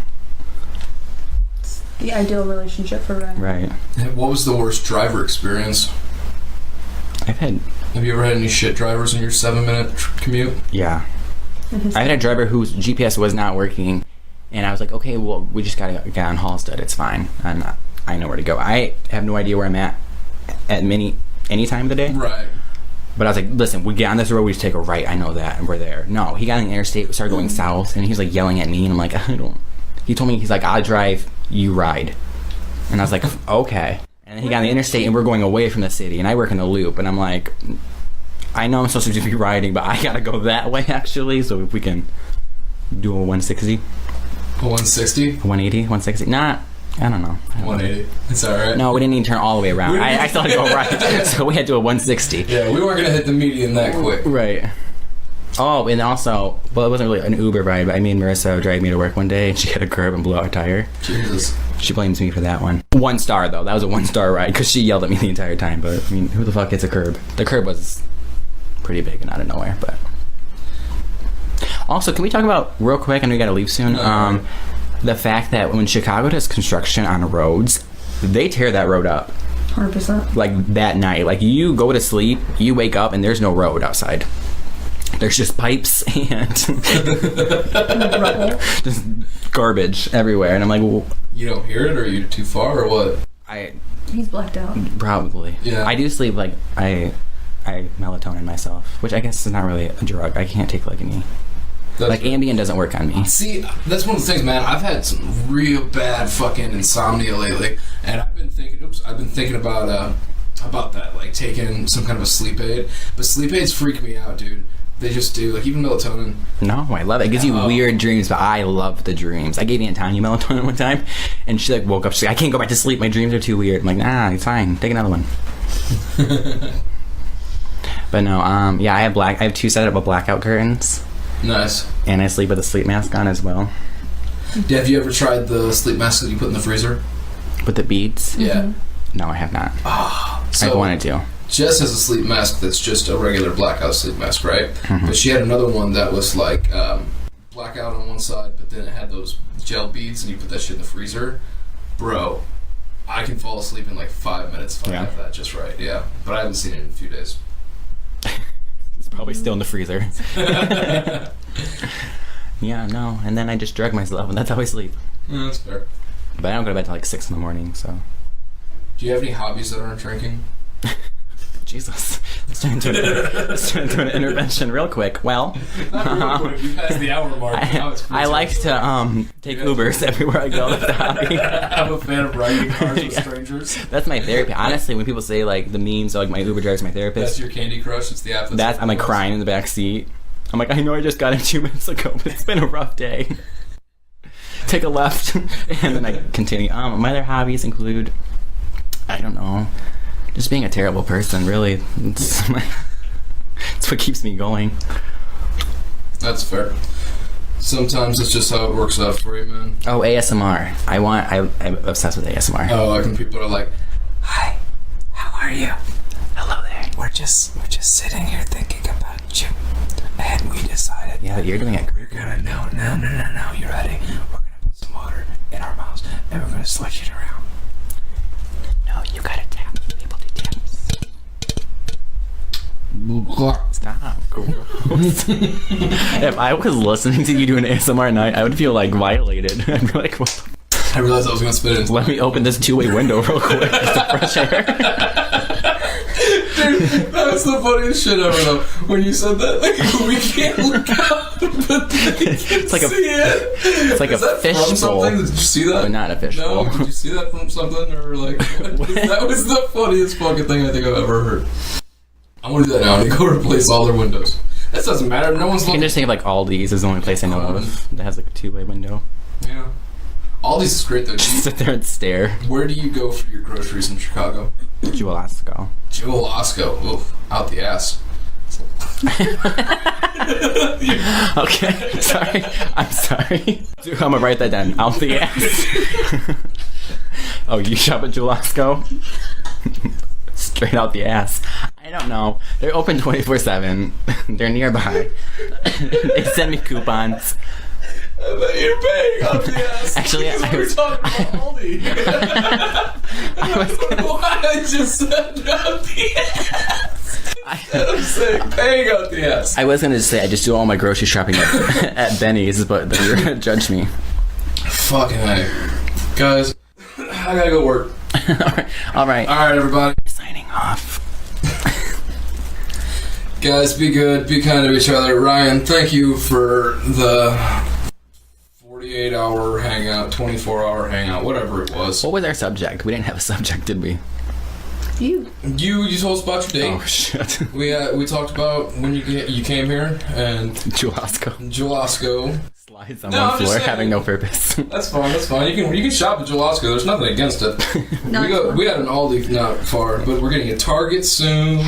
The ideal relationship for Ryan. Right. What was the worst driver experience? Have you ever had any shit drivers in your 7-minute commute? Yeah. I had a driver whose GPS was not working, and I was like, okay, well, we just gotta get on Halstead, it's fine. I know where to go. I have no idea where I'm at any time of the day. Right. But I was like, listen, we get on this road, we just take a right, I know that, and we're there. No, he got on the interstate, started going south, and he was like yelling at me, and I'm like, he told me, he's like, I drive, you ride. And I was like, okay. And then he got on the interstate, and we're going away from the city, and I work in the Loop, and I'm like, I know I'm supposed to be riding, but I gotta go that way, actually, so if we can do a 160. A 160? 180, 160. Nah, I don't know. 180. It's alright. No, we didn't even turn all the way around. I still had to go right, so we had to do a 160. Yeah, we weren't gonna hit the median that quick. Right. Oh, and also, well, it wasn't really an Uber ride, but I made Marissa drive me to work one day, and she hit a curb and blew out a tire. Jesus. She blames me for that one. 1 star, though. That was a 1-star ride, because she yelled at me the entire time, but, I mean, who the fuck hits a curb? The curb was pretty big and out of nowhere, but... Also, can we talk about, real quick, I know you gotta leave soon, the fact that when Chicago does construction on roads, they tear that road up. 100%. Like, that night. Like, you go to sleep, you wake up, and there's no road outside. There's just pipes and just garbage everywhere. And I'm like, well, You don't hear it, or you're too far, or what? He's blacked out. Probably. Yeah. I do sleep, like, I melatonin myself, which I guess is not really a drug. I can't take, like, any... Like, Ambien doesn't work on me. See, that's one of the things, man. I've had some real bad fucking insomnia lately, and I've been thinking about that, like taking some kind of a sleep aid. But sleep aids freak me out, dude. They just do. Like, even melatonin. No, I love it. It gives you weird dreams, but I love the dreams. I gave Aunt Tanya melatonin one time, and she like woke up. She's like, I can't go back to sleep. My dreams are too weird. I'm like, nah, it's fine. Take another one. But no, yeah, I have 2 set up blackout curtains. Nice. And I sleep with a sleep mask on as well. Have you ever tried the sleep mask that you put in the freezer? With the beads? Yeah. No, I have not. So I wanted to. Jess has a sleep mask that's just a regular blackout sleep mask, right? Mm-hmm. But she had another one that was like blackout on one side, but then it had those gel beads, and you put that shit in the freezer. Bro, I can fall asleep in like 5 minutes if I have that just right. Yeah, but I haven't seen it in a few days. It's probably still in the freezer. Yeah, no. And then I just drug myself, and that's how I sleep. Yeah, that's fair. But I don't go to bed till like 6 in the morning, so. Do you have any hobbies that aren't drinking? Jesus. Let's turn into an intervention real quick. Well, Not real quick. You passed the hour mark. I like to take Ubers everywhere I go. That's the hobby. I'm a fan of riding cars with strangers. That's my therapy. Honestly, when people say like the memes, like my Uber driver's my therapist. That's your Candy Crush. It's the app. I'm like crying in the back seat. I'm like, I know I just got in 2 minutes ago, but it's been a rough day. Take a left, and then I continue. My other hobbies include, I don't know, just being a terrible person. Really, it's what keeps me going. That's fair. Sometimes it's just how it works out for you, man. Oh, ASMR. I'm obsessed with ASMR. Oh, like when people are like, "Hi, how are you? Hello there. We're just sitting here thinking about you, and we decided, Yeah, you're doing it great. we're gonna no. You ready? We're gonna put some water in our mouths, and we're gonna switch it around. No, you gotta tap. People do taps. Stop. If I was listening to you doing ASMR at night, I would feel like violated. I'd be like, what I realized I was gonna spit it. Let me open this 2-way window real quick. Just the fresh air. Dude, that was the funniest shit ever, though. When you said that, like, we can't look out, but they can It's like see it. It's like Is a that fish from bowl. something? Did you see that? But not a fish No, bowl. did you see that from something? Or, like, that was the funniest fucking thing I think I've ever heard. I'm gonna do that now. I'm gonna go replace all their windows. That doesn't matter. No one's You can looking. just think of like Aldi's is the only place I know of that has like a 2-way window. Yeah. All these is great, though. Just sit there and stare. Where do you go for your groceries in Chicago? Jewel Osco. Jewel Osco. Oof. Out the ass. Okay, sorry. I'm sorry. Dude, I'm gonna write that down. Out the ass. Oh, you shop at Jewel Osco? Straight out the ass. I don't know. They're open 24/7. They're nearby. They send me coupons. I bet you're paying out the ass. Actually, we were talking about Aldi. I don't know why I just said out the ass. I'm saying paying out the ass. I was gonna say I just do all my grocery shopping at Benny's, but then you're gonna judge me. Fucking A. Guys, I gotta go work. All right. Alright, everybody. Signing off. Guys, be good. Be kind to each other. Ryan, thank you for the 48-hour hangout, 24-hour hangout, whatever it was. What was our subject? We didn't have a subject, did we? You. You told us about your date. Oh shit. We talked about when you came here and Jewel Osco. Jewel Osco. Slides on No, I'm one just floor, saying. having no purpose. That's fine. That's fine. You can shop at Jewel Osco. There's nothing against it. We had an Aldi not far, but we're getting a Target soon.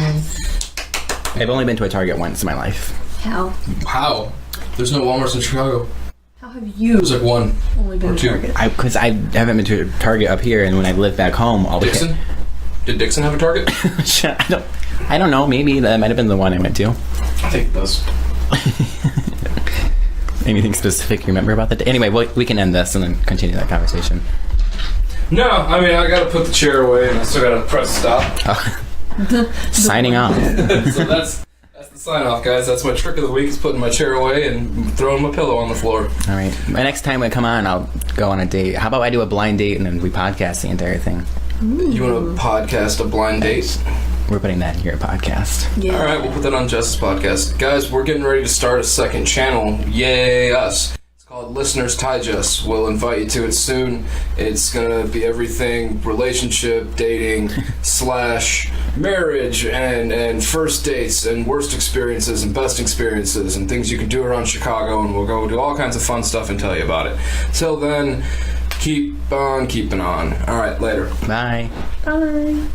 I've only been to a Target once in my life. How? How? There's no Walmarts in Chicago. How have you There's like one only been or to two. Target? Because I haven't been to a Target up here, and when I lived back home, all the Dixon? Did Dixon have a Target? Shit, I don't know. Maybe that might have been the one I went to. I think it does. Anything specific you remember about the day? Anyway, we can end this and then continue that conversation. No, I mean, I gotta put the chair away and I still gotta press stop. Signing off. So that's the sign off, guys. That's my trick of the week, is putting my chair away and throwing my pillow on the floor. All right. My next time I come on, I'll go on a date. How about I do a blind date and then we podcast the entire thing? You want to podcast a blind date? We're putting that in your podcast. Yeah. Alright, we'll put that on Jess's podcast. Guys, we're getting ready to start a second channel. Yay, us. It's called Listeners Digest. We'll invite you to it soon. It's going to be everything relationship, dating, / marriage and first dates and worst experiences and best experiences and things you can do around Chicago, and we'll go do all kinds of fun stuff and tell you about it. Till then, keep on keeping on. All right, later. Bye. Bye.